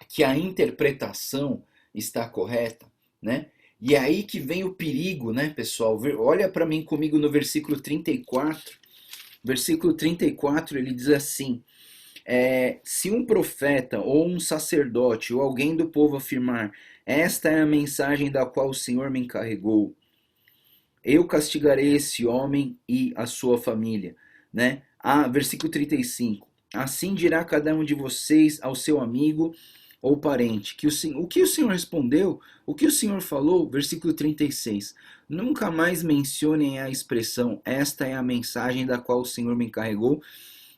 que a interpretação está correta? Né? E é aí que vem o perigo, né, pessoal? Olha para mim comigo no versículo 34. Versículo 34, ele diz assim, se um profeta ou um sacerdote ou alguém do povo afirmar, esta é a mensagem da qual o Senhor me encarregou, eu castigarei esse homem e a sua família. Né? Versículo 35, assim dirá cada um de vocês ao seu amigo ou parente, o que o Senhor respondeu, o que o Senhor falou, versículo 36, nunca mais mencionem a expressão, esta é a mensagem da qual o Senhor me encarregou,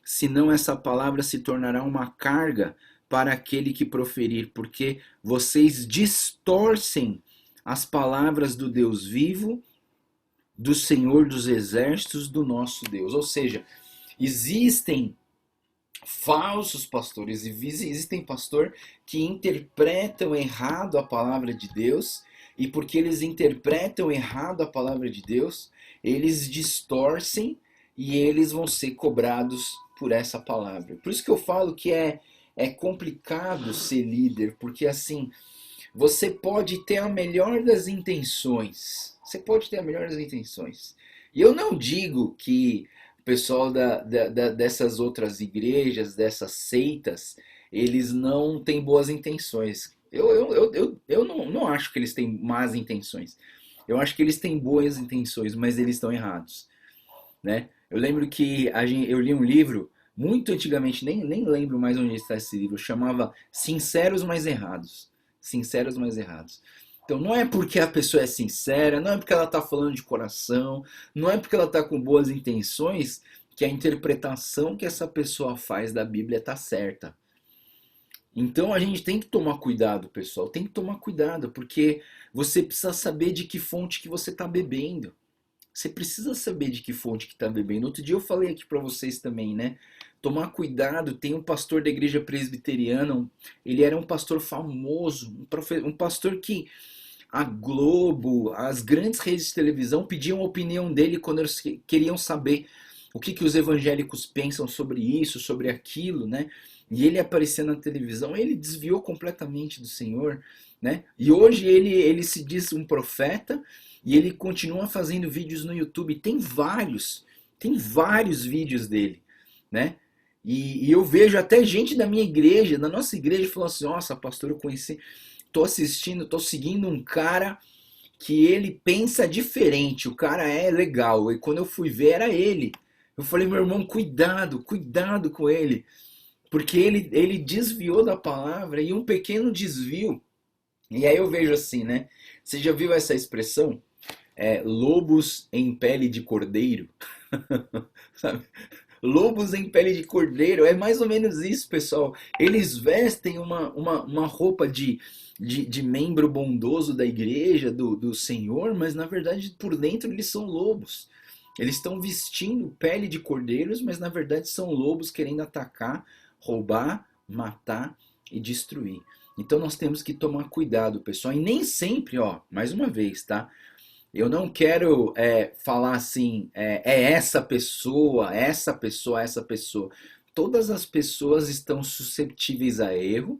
senão essa palavra se tornará uma carga para aquele que proferir, porque vocês distorcem as palavras do Deus vivo, do Senhor dos exércitos, do nosso Deus. Ou seja, existem falsos pastores, existem pastores que interpretam errado a palavra de Deus, e porque eles interpretam errado a palavra de Deus, eles distorcem e eles vão ser cobrados por essa palavra. Por isso que eu falo que é complicado ser líder, porque assim, você pode ter a melhor das intenções, e eu não digo que o pessoal dessas outras igrejas, dessas seitas, eles não têm boas intenções. Eu não acho que eles têm más intenções. Eu acho que eles têm boas intenções, mas eles estão errados. Né? Eu lembro que eu li um livro, muito antigamente, nem lembro mais onde está esse livro, chamava Sinceros Mais Errados. Sinceros Mais Errados. Então não é porque a pessoa é sincera, não é porque ela está falando de coração, não é porque ela está com boas intenções que a interpretação que essa pessoa faz da Bíblia está certa. Então a gente tem que tomar cuidado, pessoal, tem que tomar cuidado, porque você precisa saber de que fonte que você está bebendo. Você precisa saber de que fonte que está bebendo. Outro dia eu falei aqui para vocês também, né? Tomar cuidado, tem um pastor da igreja presbiteriana, ele era um pastor famoso, um pastor que a Globo, as grandes redes de televisão pediam a opinião dele quando eles queriam saber o que os evangélicos pensam sobre isso, sobre aquilo, né? E ele aparecer na televisão, ele desviou completamente do Senhor, né? E hoje ele se diz um profeta e ele continua fazendo vídeos no YouTube. Tem vários vídeos dele, né? E eu vejo até gente da minha igreja, da nossa igreja, falando assim: nossa, pastor, eu conheci, tô assistindo, tô seguindo um cara que ele pensa diferente, o cara é legal. E quando eu fui ver, era ele. Eu falei: meu irmão, cuidado, cuidado com ele, porque ele desviou da palavra, e um pequeno desvio. E aí eu vejo assim, né? Você já viu essa expressão? Lobos em pele de cordeiro? Sabe? Lobos em pele de cordeiro, é mais ou menos isso, pessoal. Eles vestem uma roupa de membro bondoso da igreja, do Senhor, mas na verdade por dentro eles são lobos. Eles estão vestindo pele de cordeiros, mas na verdade são lobos querendo atacar, roubar, matar e destruir. Então nós temos que tomar cuidado, pessoal. E nem sempre, ó, mais uma vez, tá? Eu não quero falar assim, essa pessoa, essa pessoa, essa pessoa. Todas as pessoas estão suscetíveis a erro,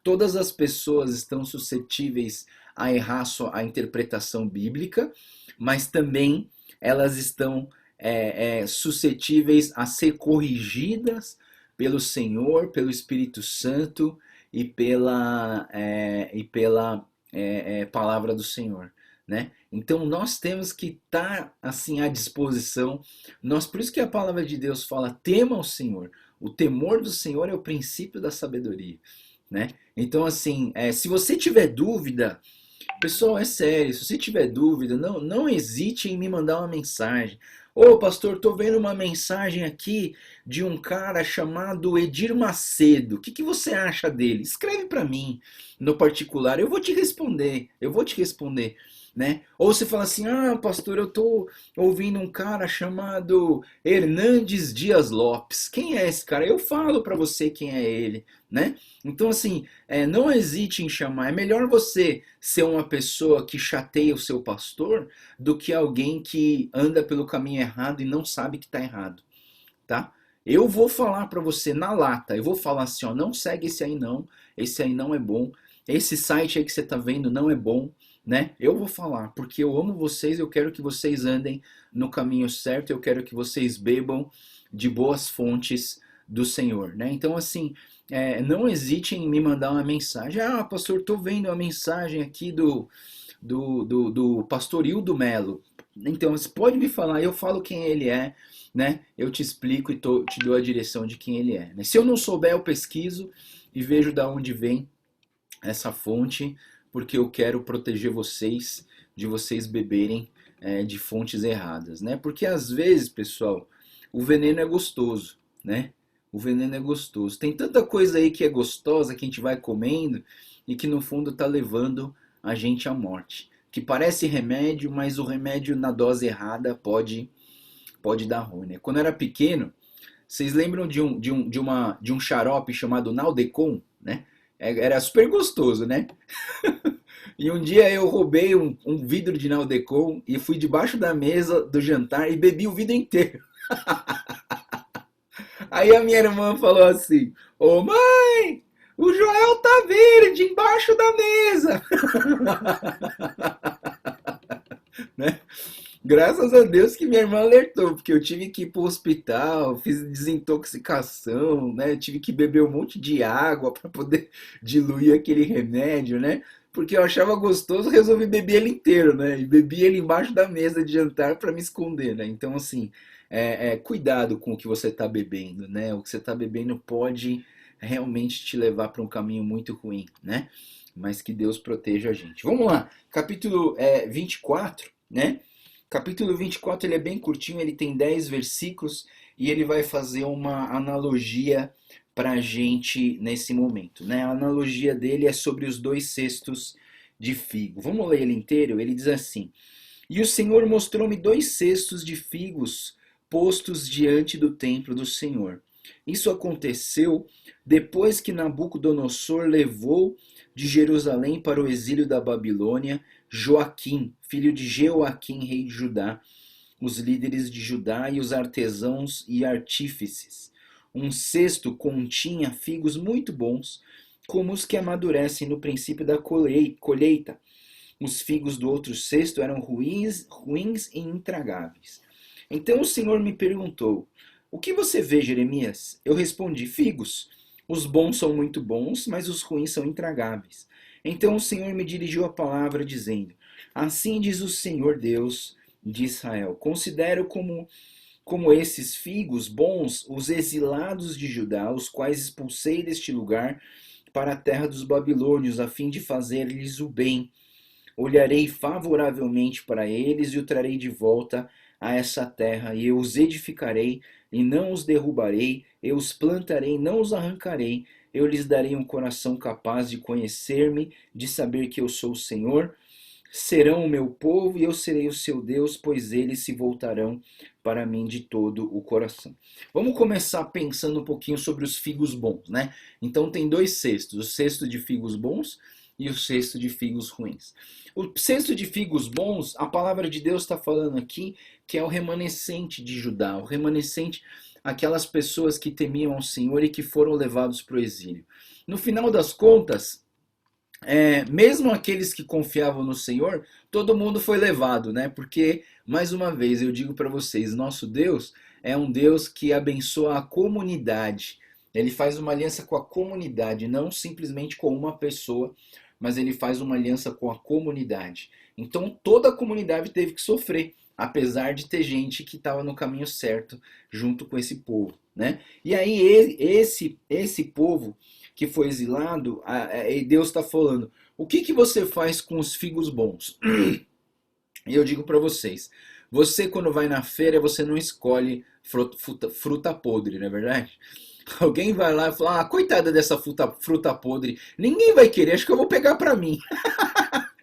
todas as pessoas estão suscetíveis a errar a interpretação bíblica, mas também elas estão suscetíveis a ser corrigidas pelo Senhor, pelo Espírito Santo e pela palavra do Senhor, né? Então nós temos que estar assim à disposição. Por isso que a palavra de Deus fala: tema ao Senhor. O temor do Senhor é o princípio da sabedoria, né? Então assim, se você tiver dúvida, pessoal, é sério, se você tiver dúvida, não hesite em me mandar uma mensagem. Ô pastor, tô vendo uma mensagem aqui de um cara chamado Edir Macedo. O que você acha dele? Escreve para mim no particular, eu vou te responder, né? Ou você fala assim: ah, pastor, eu tô ouvindo um cara chamado Hernandes Dias Lopes. Quem é esse cara? Eu falo para você quem é ele, né? Então assim, não hesite em chamar. É melhor você ser uma pessoa que chateia o seu pastor do que alguém que anda pelo caminho errado e não sabe que está errado, tá? Eu vou falar para você na lata, eu vou falar assim: ó, não segue esse aí não é bom, esse site aí que você está vendo não é bom, né? Eu vou falar, porque eu amo vocês, eu quero que vocês andem no caminho certo, eu quero que vocês bebam de boas fontes do Senhor, né? Então assim, não hesite em me mandar uma mensagem. Ah, pastor, tô vendo a mensagem aqui do pastor Hildo Melo. Então você pode me falar, eu falo quem ele é, né? Eu te explico e te dou a direção de quem ele é, né? Se eu não souber, eu pesquiso e vejo da onde vem essa fonte, porque eu quero proteger vocês de vocês beberem de fontes erradas, né? Porque às vezes, pessoal, o veneno é gostoso, né? O veneno é gostoso. Tem tanta coisa aí que é gostosa que a gente vai comendo e que no fundo está levando a gente à morte. Que parece remédio, mas o remédio na dose errada pode dar ruim, né? Quando eu era pequeno, vocês lembram de um xarope chamado Naldecon, né? Era super gostoso, né? E um dia eu roubei um vidro de Naldecon e fui debaixo da mesa do jantar e bebi o vidro inteiro. Aí a minha irmã falou assim: ô mãe, o Joel tá verde embaixo da mesa. Né? Graças a Deus que minha irmã alertou, porque eu tive que ir pro hospital, fiz desintoxicação, né? Eu tive que beber um monte de água para poder diluir aquele remédio, né? Porque eu achava gostoso, resolvi beber ele inteiro, né? E bebi ele embaixo da mesa de jantar para me esconder, né? Então, assim, cuidado com o que você está bebendo, né? O que você está bebendo pode realmente te levar para um caminho muito ruim, né? Mas que Deus proteja a gente. Vamos lá, capítulo 24, né? Capítulo 24 ele é bem curtinho, ele tem 10 versículos e ele vai fazer uma analogia para a gente nesse momento, né? A analogia dele é sobre os 2 cestos de figo. Vamos ler ele inteiro? Ele diz assim: e o Senhor mostrou-me 2 cestos de figos postos diante do templo do Senhor. Isso aconteceu depois que Nabucodonosor levou de Jerusalém para o exílio da Babilônia Joaquim, filho de Jeoaquim, rei de Judá, os líderes de Judá e os artesãos e artífices. Um cesto continha figos muito bons, como os que amadurecem no princípio da colheita. Os figos do outro cesto eram ruins e intragáveis. Então o Senhor me perguntou: o que você vê, Jeremias? Eu respondi: figos. Os bons são muito bons, mas os ruins são intragáveis. Então o Senhor me dirigiu a palavra, dizendo: assim diz o Senhor Deus de Israel: considero como esses figos bons os exilados de Judá, os quais expulsei deste lugar para a terra dos babilônios, a fim de fazer-lhes o bem. Olharei favoravelmente para eles e o trarei de volta a essa terra, e eu os edificarei e não os derrubarei, eu os plantarei e não os arrancarei, eu lhes darei um coração capaz de conhecer-me, de saber que eu sou o Senhor. Serão o meu povo e eu serei o seu Deus, pois eles se voltarão para mim de todo o coração. Vamos começar pensando um pouquinho sobre os figos bons, né? Então tem dois cestos, o cesto de figos bons e o cesto de figos ruins. O cesto de figos bons, a palavra de Deus está falando aqui que é o remanescente de Judá, o remanescente, aquelas pessoas que temiam ao Senhor e que foram levados para o exílio. No final das contas, mesmo aqueles que confiavam no Senhor, todo mundo foi levado, né? Porque, mais uma vez, eu digo para vocês, nosso Deus é um Deus que abençoa a comunidade. Ele faz uma aliança com a comunidade, não simplesmente com uma pessoa, mas ele faz uma aliança com a comunidade. Então toda a comunidade teve que sofrer, apesar de ter gente que estava no caminho certo junto com esse povo, né? E aí esse povo que foi exilado, Deus está falando: o que você faz com os figos bons? E eu digo para vocês, você quando vai na feira, você não escolhe fruta podre, não é verdade? Alguém vai lá e fala: coitada dessa fruta podre, ninguém vai querer, acho que eu vou pegar para mim.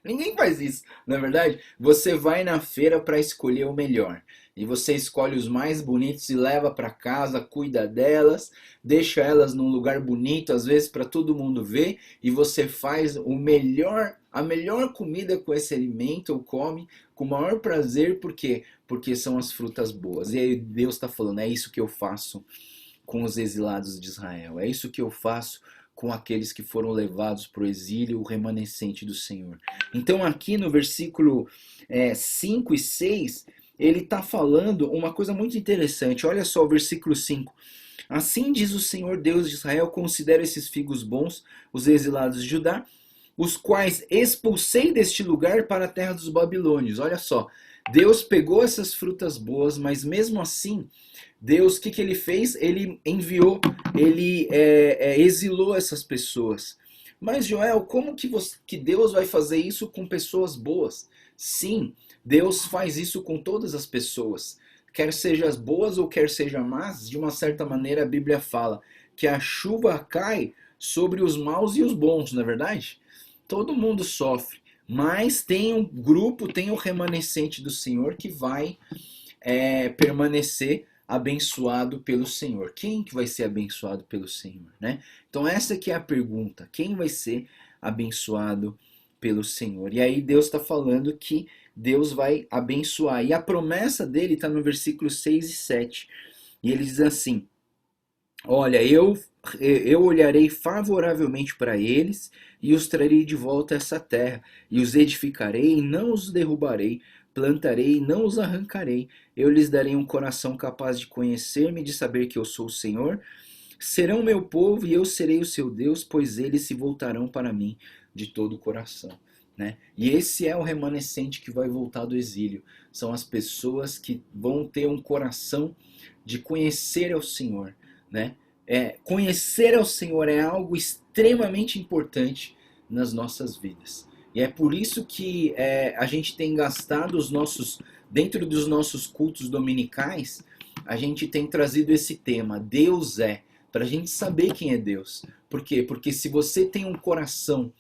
Ninguém faz isso, não é verdade? Você vai na feira para escolher o melhor. E você escolhe os mais bonitos e leva para casa, cuida delas, deixa elas num lugar bonito, às vezes para todo mundo ver, e você faz a melhor comida com esse alimento, ou come com o maior prazer, por quê? Porque são as frutas boas. E aí Deus está falando: é isso que eu faço com os exilados de Israel, é isso que eu faço com aqueles que foram levados para o exílio, o remanescente do Senhor. Então aqui no versículo 5 e 6, ele está falando uma coisa muito interessante. Olha só o versículo 5. Assim diz o Senhor Deus de Israel: considero esses figos bons, os exilados de Judá, os quais expulsei deste lugar para a terra dos babilônios. Olha só, Deus pegou essas frutas boas, mas mesmo assim, Deus, o que ele fez? Ele enviou, ele exilou essas pessoas. Mas Joel, como que Deus vai fazer isso com pessoas boas? Sim, Deus faz isso com todas as pessoas. Quer sejam as boas ou quer sejam más, de uma certa maneira a Bíblia fala que a chuva cai sobre os maus e os bons, não é verdade? Todo mundo sofre, mas tem um grupo, tem o remanescente do Senhor que vai permanecer abençoado pelo Senhor. Quem que vai ser abençoado pelo Senhor, né? Então essa que é a pergunta: quem vai ser abençoado pelo Senhor? E aí Deus está falando que Deus vai abençoar. E a promessa dele está no versículo 6 e 7. E ele diz assim: olha, eu olharei favoravelmente para eles e os trarei de volta a essa terra, e os edificarei e não os derrubarei, plantarei e não os arrancarei. Eu lhes darei um coração capaz de conhecer-me e de saber que eu sou o Senhor. Serão meu povo e eu serei o seu Deus, pois eles se voltarão para mim de todo o coração. Né? E esse é o remanescente que vai voltar do exílio. São as pessoas que vão ter um coração de conhecer ao Senhor. Né? Conhecer ao Senhor é algo extremamente importante nas nossas vidas. E é por isso que a gente tem gastado dentro dos nossos cultos dominicais, a gente tem trazido esse tema: Deus é, para a gente saber quem é Deus. Por quê? Porque se você tem um coração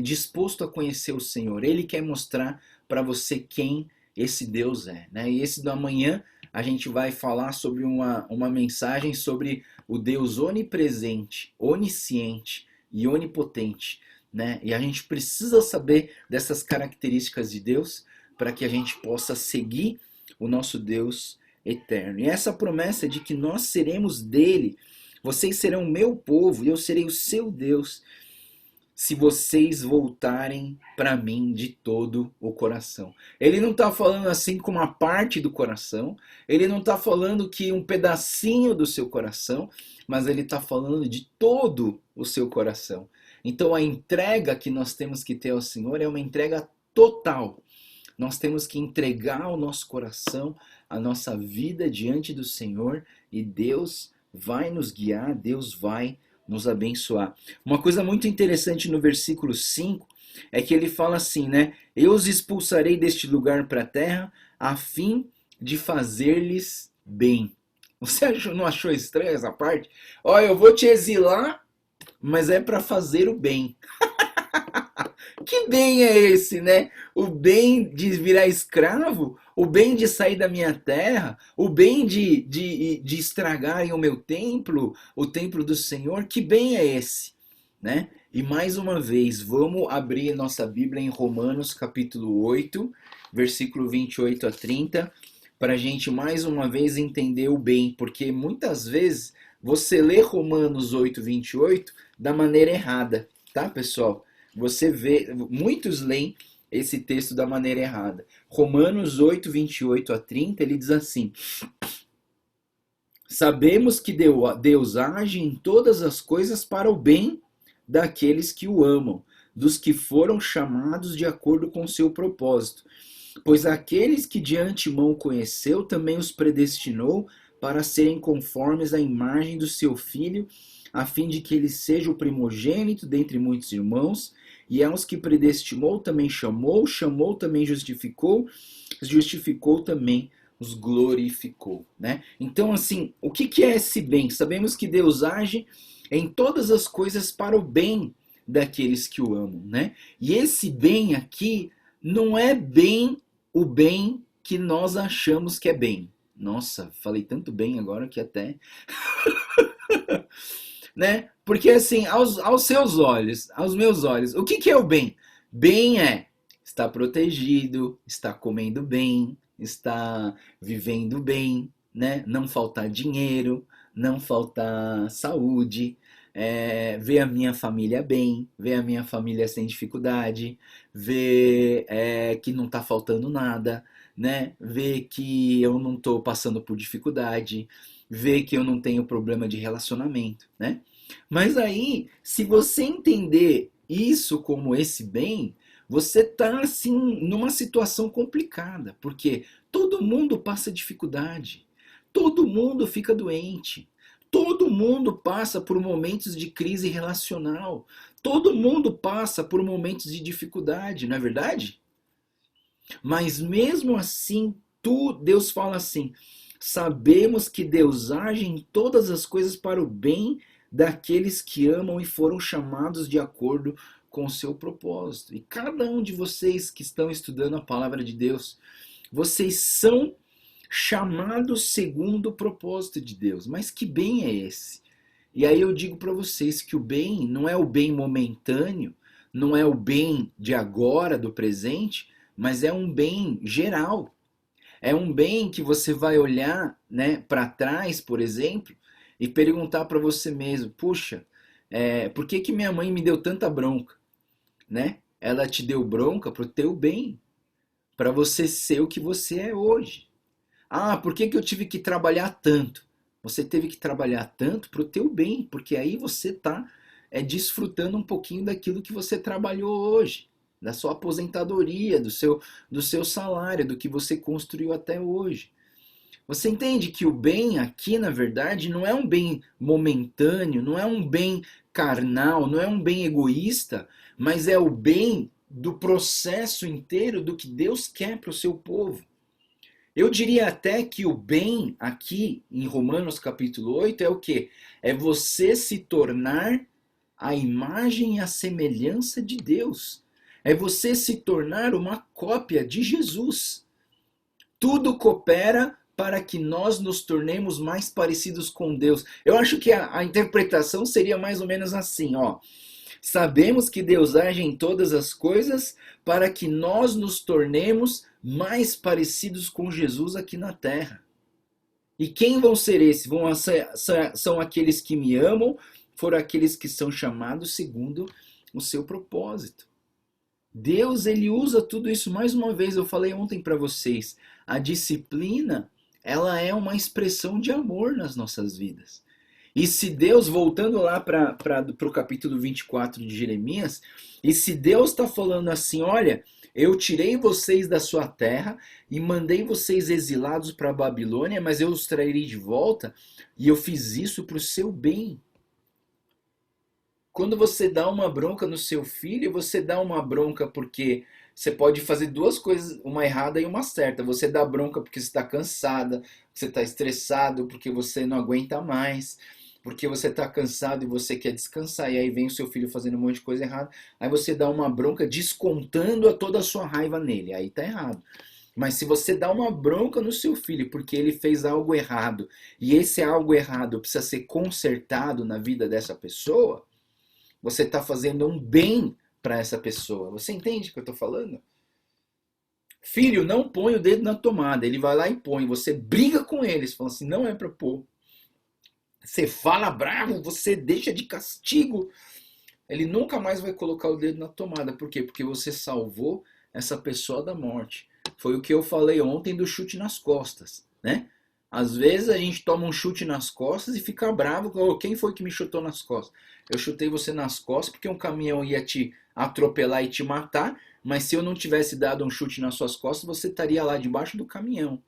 disposto a conhecer o Senhor, Ele quer mostrar para você quem esse Deus é. Né? E esse da manhã a gente vai falar sobre uma mensagem sobre o Deus onipresente, onisciente e onipotente. Né? E a gente precisa saber dessas características de Deus para que a gente possa seguir o nosso Deus eterno. E essa promessa de que nós seremos dele, vocês serão meu povo e eu serei o seu Deus, se vocês voltarem para mim de todo o coração. Ele não está falando assim com uma parte do coração, ele não está falando que um pedacinho do seu coração, mas ele está falando de todo o seu coração. Então a entrega que nós temos que ter ao Senhor é uma entrega total. Nós temos que entregar o nosso coração, a nossa vida diante do Senhor, e Deus vai nos guiar, Deus vai nos abençoar. Uma coisa muito interessante no versículo 5 é que ele fala assim, né? Eu os expulsarei deste lugar para a terra a fim de fazer-lhes bem. Você não achou estranha essa parte? Olha, eu vou te exilar, mas é para fazer o bem. Que bem é esse, né? O bem de virar escravo, o bem de sair da minha terra, o bem de estragarem o meu templo, o templo do Senhor. Que bem é esse, né? E mais uma vez, vamos abrir nossa Bíblia em Romanos capítulo 8, versículo 28 a 30, para a gente mais uma vez entender o bem, porque muitas vezes você lê Romanos 8, 28 da maneira errada, tá, pessoal? Você vê, muitos leem esse texto da maneira errada. Romanos 8, 28 a 30, ele diz assim: sabemos que Deus age em todas as coisas para o bem daqueles que o amam, dos que foram chamados de acordo com o seu propósito. Pois aqueles que de antemão conheceu, também os predestinou para serem conformes à imagem do seu Filho, a fim de que ele seja o primogênito dentre muitos irmãos. E aos que predestinou também chamou, chamou também justificou, justificou também os glorificou, né? Então, assim, o que é esse bem? Sabemos que Deus age em todas as coisas para o bem daqueles que o amam, né? E esse bem aqui não é bem o bem que nós achamos que é bem. Nossa, falei tanto bem agora que até... né? Porque assim, aos seus olhos, aos meus olhos, o que é o bem? Bem é estar protegido, estar comendo bem, estar vivendo bem, né? Não faltar dinheiro, não faltar saúde, ver a minha família bem, ver a minha família sem dificuldade, ver que não está faltando nada, né? Ver que eu não estou passando por dificuldade, ver que eu não tenho problema de relacionamento, né? Mas aí, se você entender isso como esse bem, você está assim numa situação complicada, porque todo mundo passa dificuldade, todo mundo fica doente, todo mundo passa por momentos de crise relacional, todo mundo passa por momentos de dificuldade, não é verdade? Mas mesmo assim, Deus fala assim: sabemos que Deus age em todas as coisas para o bem daqueles que amam e foram chamados de acordo com o seu propósito. E cada um de vocês que estão estudando a palavra de Deus, vocês são chamados segundo o propósito de Deus. Mas que bem é esse? E aí eu digo para vocês que o bem não é o bem momentâneo, não é o bem de agora, do presente, mas é um bem geral. É um bem que você vai olhar, né, para trás, por exemplo, e perguntar para você mesmo: puxa, por que minha mãe me deu tanta bronca? Né? Ela te deu bronca para o teu bem, para você ser o que você é hoje. Ah, por que eu tive que trabalhar tanto? Você teve que trabalhar tanto para o teu bem, porque aí você está desfrutando um pouquinho daquilo que você trabalhou hoje, da sua aposentadoria, do seu salário, do que você construiu até hoje. Você entende que o bem aqui, na verdade, não é um bem momentâneo, não é um bem carnal, não é um bem egoísta, mas é o bem do processo inteiro do que Deus quer para o seu povo. Eu diria até que o bem aqui em Romanos capítulo 8 é o quê? É você se tornar a imagem e a semelhança de Deus. É você se tornar uma cópia de Jesus. Tudo coopera para que nós nos tornemos mais parecidos com Deus. Eu acho que a interpretação seria mais ou menos assim, ó. Sabemos que Deus age em todas as coisas para que nós nos tornemos mais parecidos com Jesus aqui na terra. E quem vão ser esses? São aqueles que me amam, foram aqueles que são chamados segundo o seu propósito. Deus, ele usa tudo isso. Mais uma vez, eu falei ontem para vocês, a disciplina, ela é uma expressão de amor nas nossas vidas. E se Deus, voltando lá para o capítulo 24 de Jeremias, e se Deus está falando assim, olha, eu tirei vocês da sua terra e mandei vocês exilados para a Babilônia, mas eu os trarei de volta, e eu fiz isso para o seu bem. Quando você dá uma bronca no seu filho, você dá uma bronca porque você pode fazer duas coisas, uma errada e uma certa. Você dá bronca porque você está cansada, você está estressado, porque você não aguenta mais, porque você está cansado e você quer descansar, e aí vem o seu filho fazendo um monte de coisa errada. Aí você dá uma bronca descontando toda a sua raiva nele. Aí tá errado. Mas se você dá uma bronca no seu filho porque ele fez algo errado, e esse algo errado precisa ser consertado na vida dessa pessoa, você está fazendo um bem para essa pessoa. Você entende o que eu estou falando? Filho, não põe o dedo na tomada. Ele vai lá e põe. Você briga com eles. Fala assim, não é para pôr. Você fala bravo, você deixa de castigo. Ele nunca mais vai colocar o dedo na tomada. Por quê? Porque você salvou essa pessoa da morte. Foi o que eu falei ontem do chute nas costas, né? Às vezes a gente toma um chute nas costas e fica bravo. Oh, quem foi que me chutou nas costas? Eu chutei você nas costas porque um caminhão ia te atropelar e te matar, mas se eu não tivesse dado um chute nas suas costas, você estaria lá debaixo do caminhão,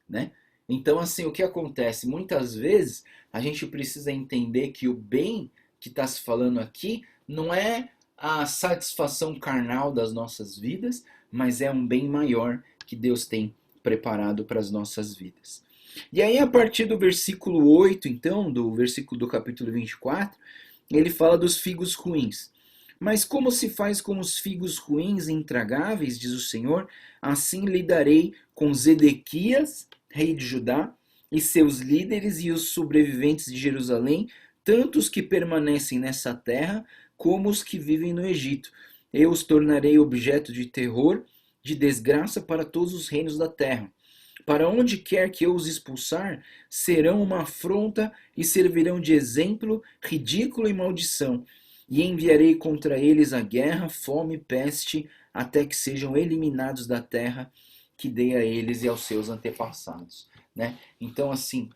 né? Então, assim, o que acontece? Muitas vezes a gente precisa entender que o bem que está se falando aqui não é a satisfação carnal das nossas vidas, mas é um bem maior que Deus tem preparado para as nossas vidas. E aí, a partir do versículo 8, então, do versículo do capítulo 24, ele fala dos figos ruins. Mas como se faz com os figos ruins e intragáveis, diz o Senhor, assim lidarei com Zedequias, rei de Judá, e seus líderes e os sobreviventes de Jerusalém, tanto os que permanecem nessa terra, como os que vivem no Egito. Eu os tornarei objeto de terror, de desgraça para todos os reinos da terra. Para onde quer que eu os expulsar, serão uma afronta e servirão de exemplo, ridículo e maldição. E enviarei contra eles a guerra, fome e peste, até que sejam eliminados da terra que dei a eles e aos seus antepassados. Né? Então, assim,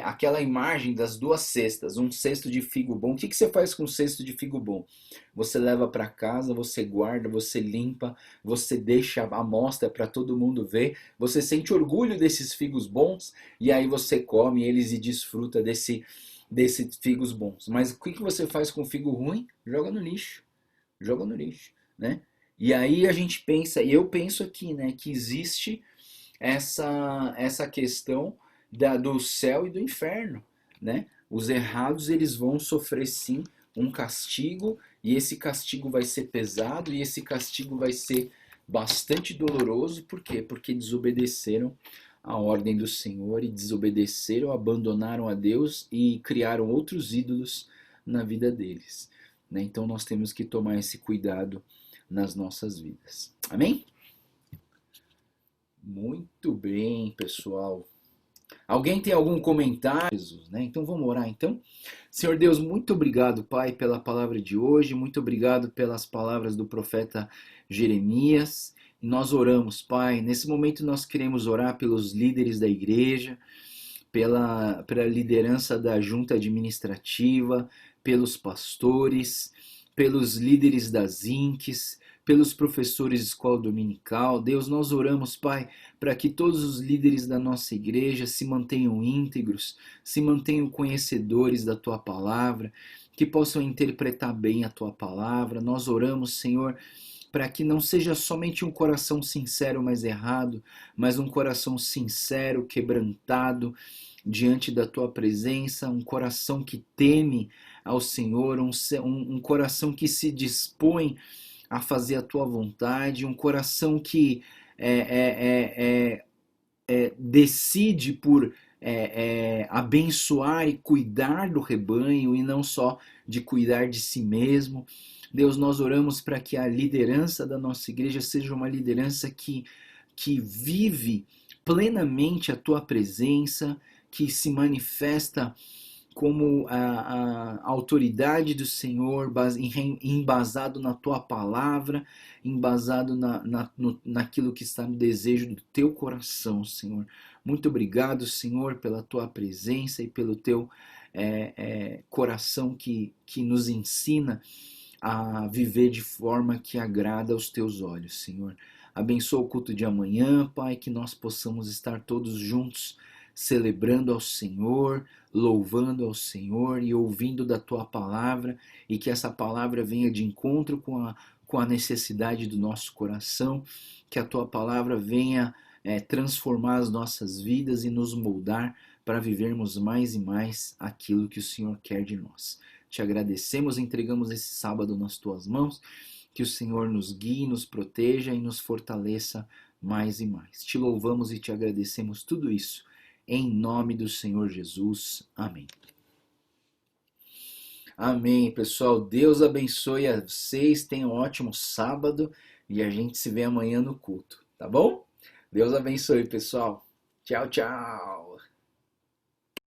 aquela imagem das duas cestas, um cesto de figo bom. O que você faz com um cesto de figo bom? Você leva para casa, você guarda, você limpa, você deixa a amostra para todo mundo ver, você sente orgulho desses figos bons e aí você come eles e desfruta desses figos bons. Mas o que você faz com o figo ruim? Joga no lixo. Joga no lixo, né? E aí a gente pensa, e eu penso aqui, né, que existe essa questão do céu e do inferno, né? Os errados, eles vão sofrer sim um castigo, e esse castigo vai ser pesado, e esse castigo vai ser bastante doloroso. Por quê? Porque desobedeceram a ordem do Senhor, e desobedeceram, abandonaram a Deus e criaram outros ídolos na vida deles, né? Então nós temos que tomar esse cuidado nas nossas vidas. Amém? Muito bem, pessoal. Alguém tem algum comentário? Jesus, né? Então vamos orar então. Senhor Deus, muito obrigado, Pai, pela palavra de hoje. Muito obrigado pelas palavras do profeta Jeremias. Nós oramos, Pai. Nesse momento nós queremos orar pelos líderes da igreja, pela liderança da junta administrativa, pelos pastores, pelos líderes das INCs, pelos professores de escola dominical. Deus, nós oramos, Pai, para que todos os líderes da nossa igreja se mantenham íntegros, se mantenham conhecedores da Tua palavra, que possam interpretar bem a Tua palavra. Nós oramos, Senhor, para que não seja somente um coração sincero, mas errado, mas um coração sincero, quebrantado diante da Tua presença, um coração que teme ao Senhor, um coração que se dispõe a fazer a Tua vontade, um coração que decide por abençoar e cuidar do rebanho e não só de cuidar de si mesmo. Deus, nós oramos para que a liderança da nossa igreja seja uma liderança que que vive plenamente a tua presença, que se manifesta como a autoridade do Senhor, embasado na tua palavra, embasado naquilo que está no desejo do teu coração, Senhor. Muito obrigado, Senhor, pela tua presença e pelo teu coração que nos ensina a viver de forma que agrada aos teus olhos, Senhor. Abençoa o culto de amanhã, Pai, que nós possamos estar todos juntos celebrando ao Senhor, louvando ao Senhor e ouvindo da tua palavra, e que essa palavra venha de encontro com a necessidade do nosso coração, que a tua palavra venha transformar as nossas vidas e nos moldar para vivermos mais e mais aquilo que o Senhor quer de nós. Te agradecemos, entregamos esse sábado nas tuas mãos, que o Senhor nos guie, nos proteja e nos fortaleça mais e mais. Te louvamos e te agradecemos tudo isso, em nome do Senhor Jesus. Amém. Amém, pessoal. Deus abençoe a vocês, tenham um ótimo sábado e a gente se vê amanhã no culto, tá bom? Deus abençoe, pessoal. Tchau, tchau.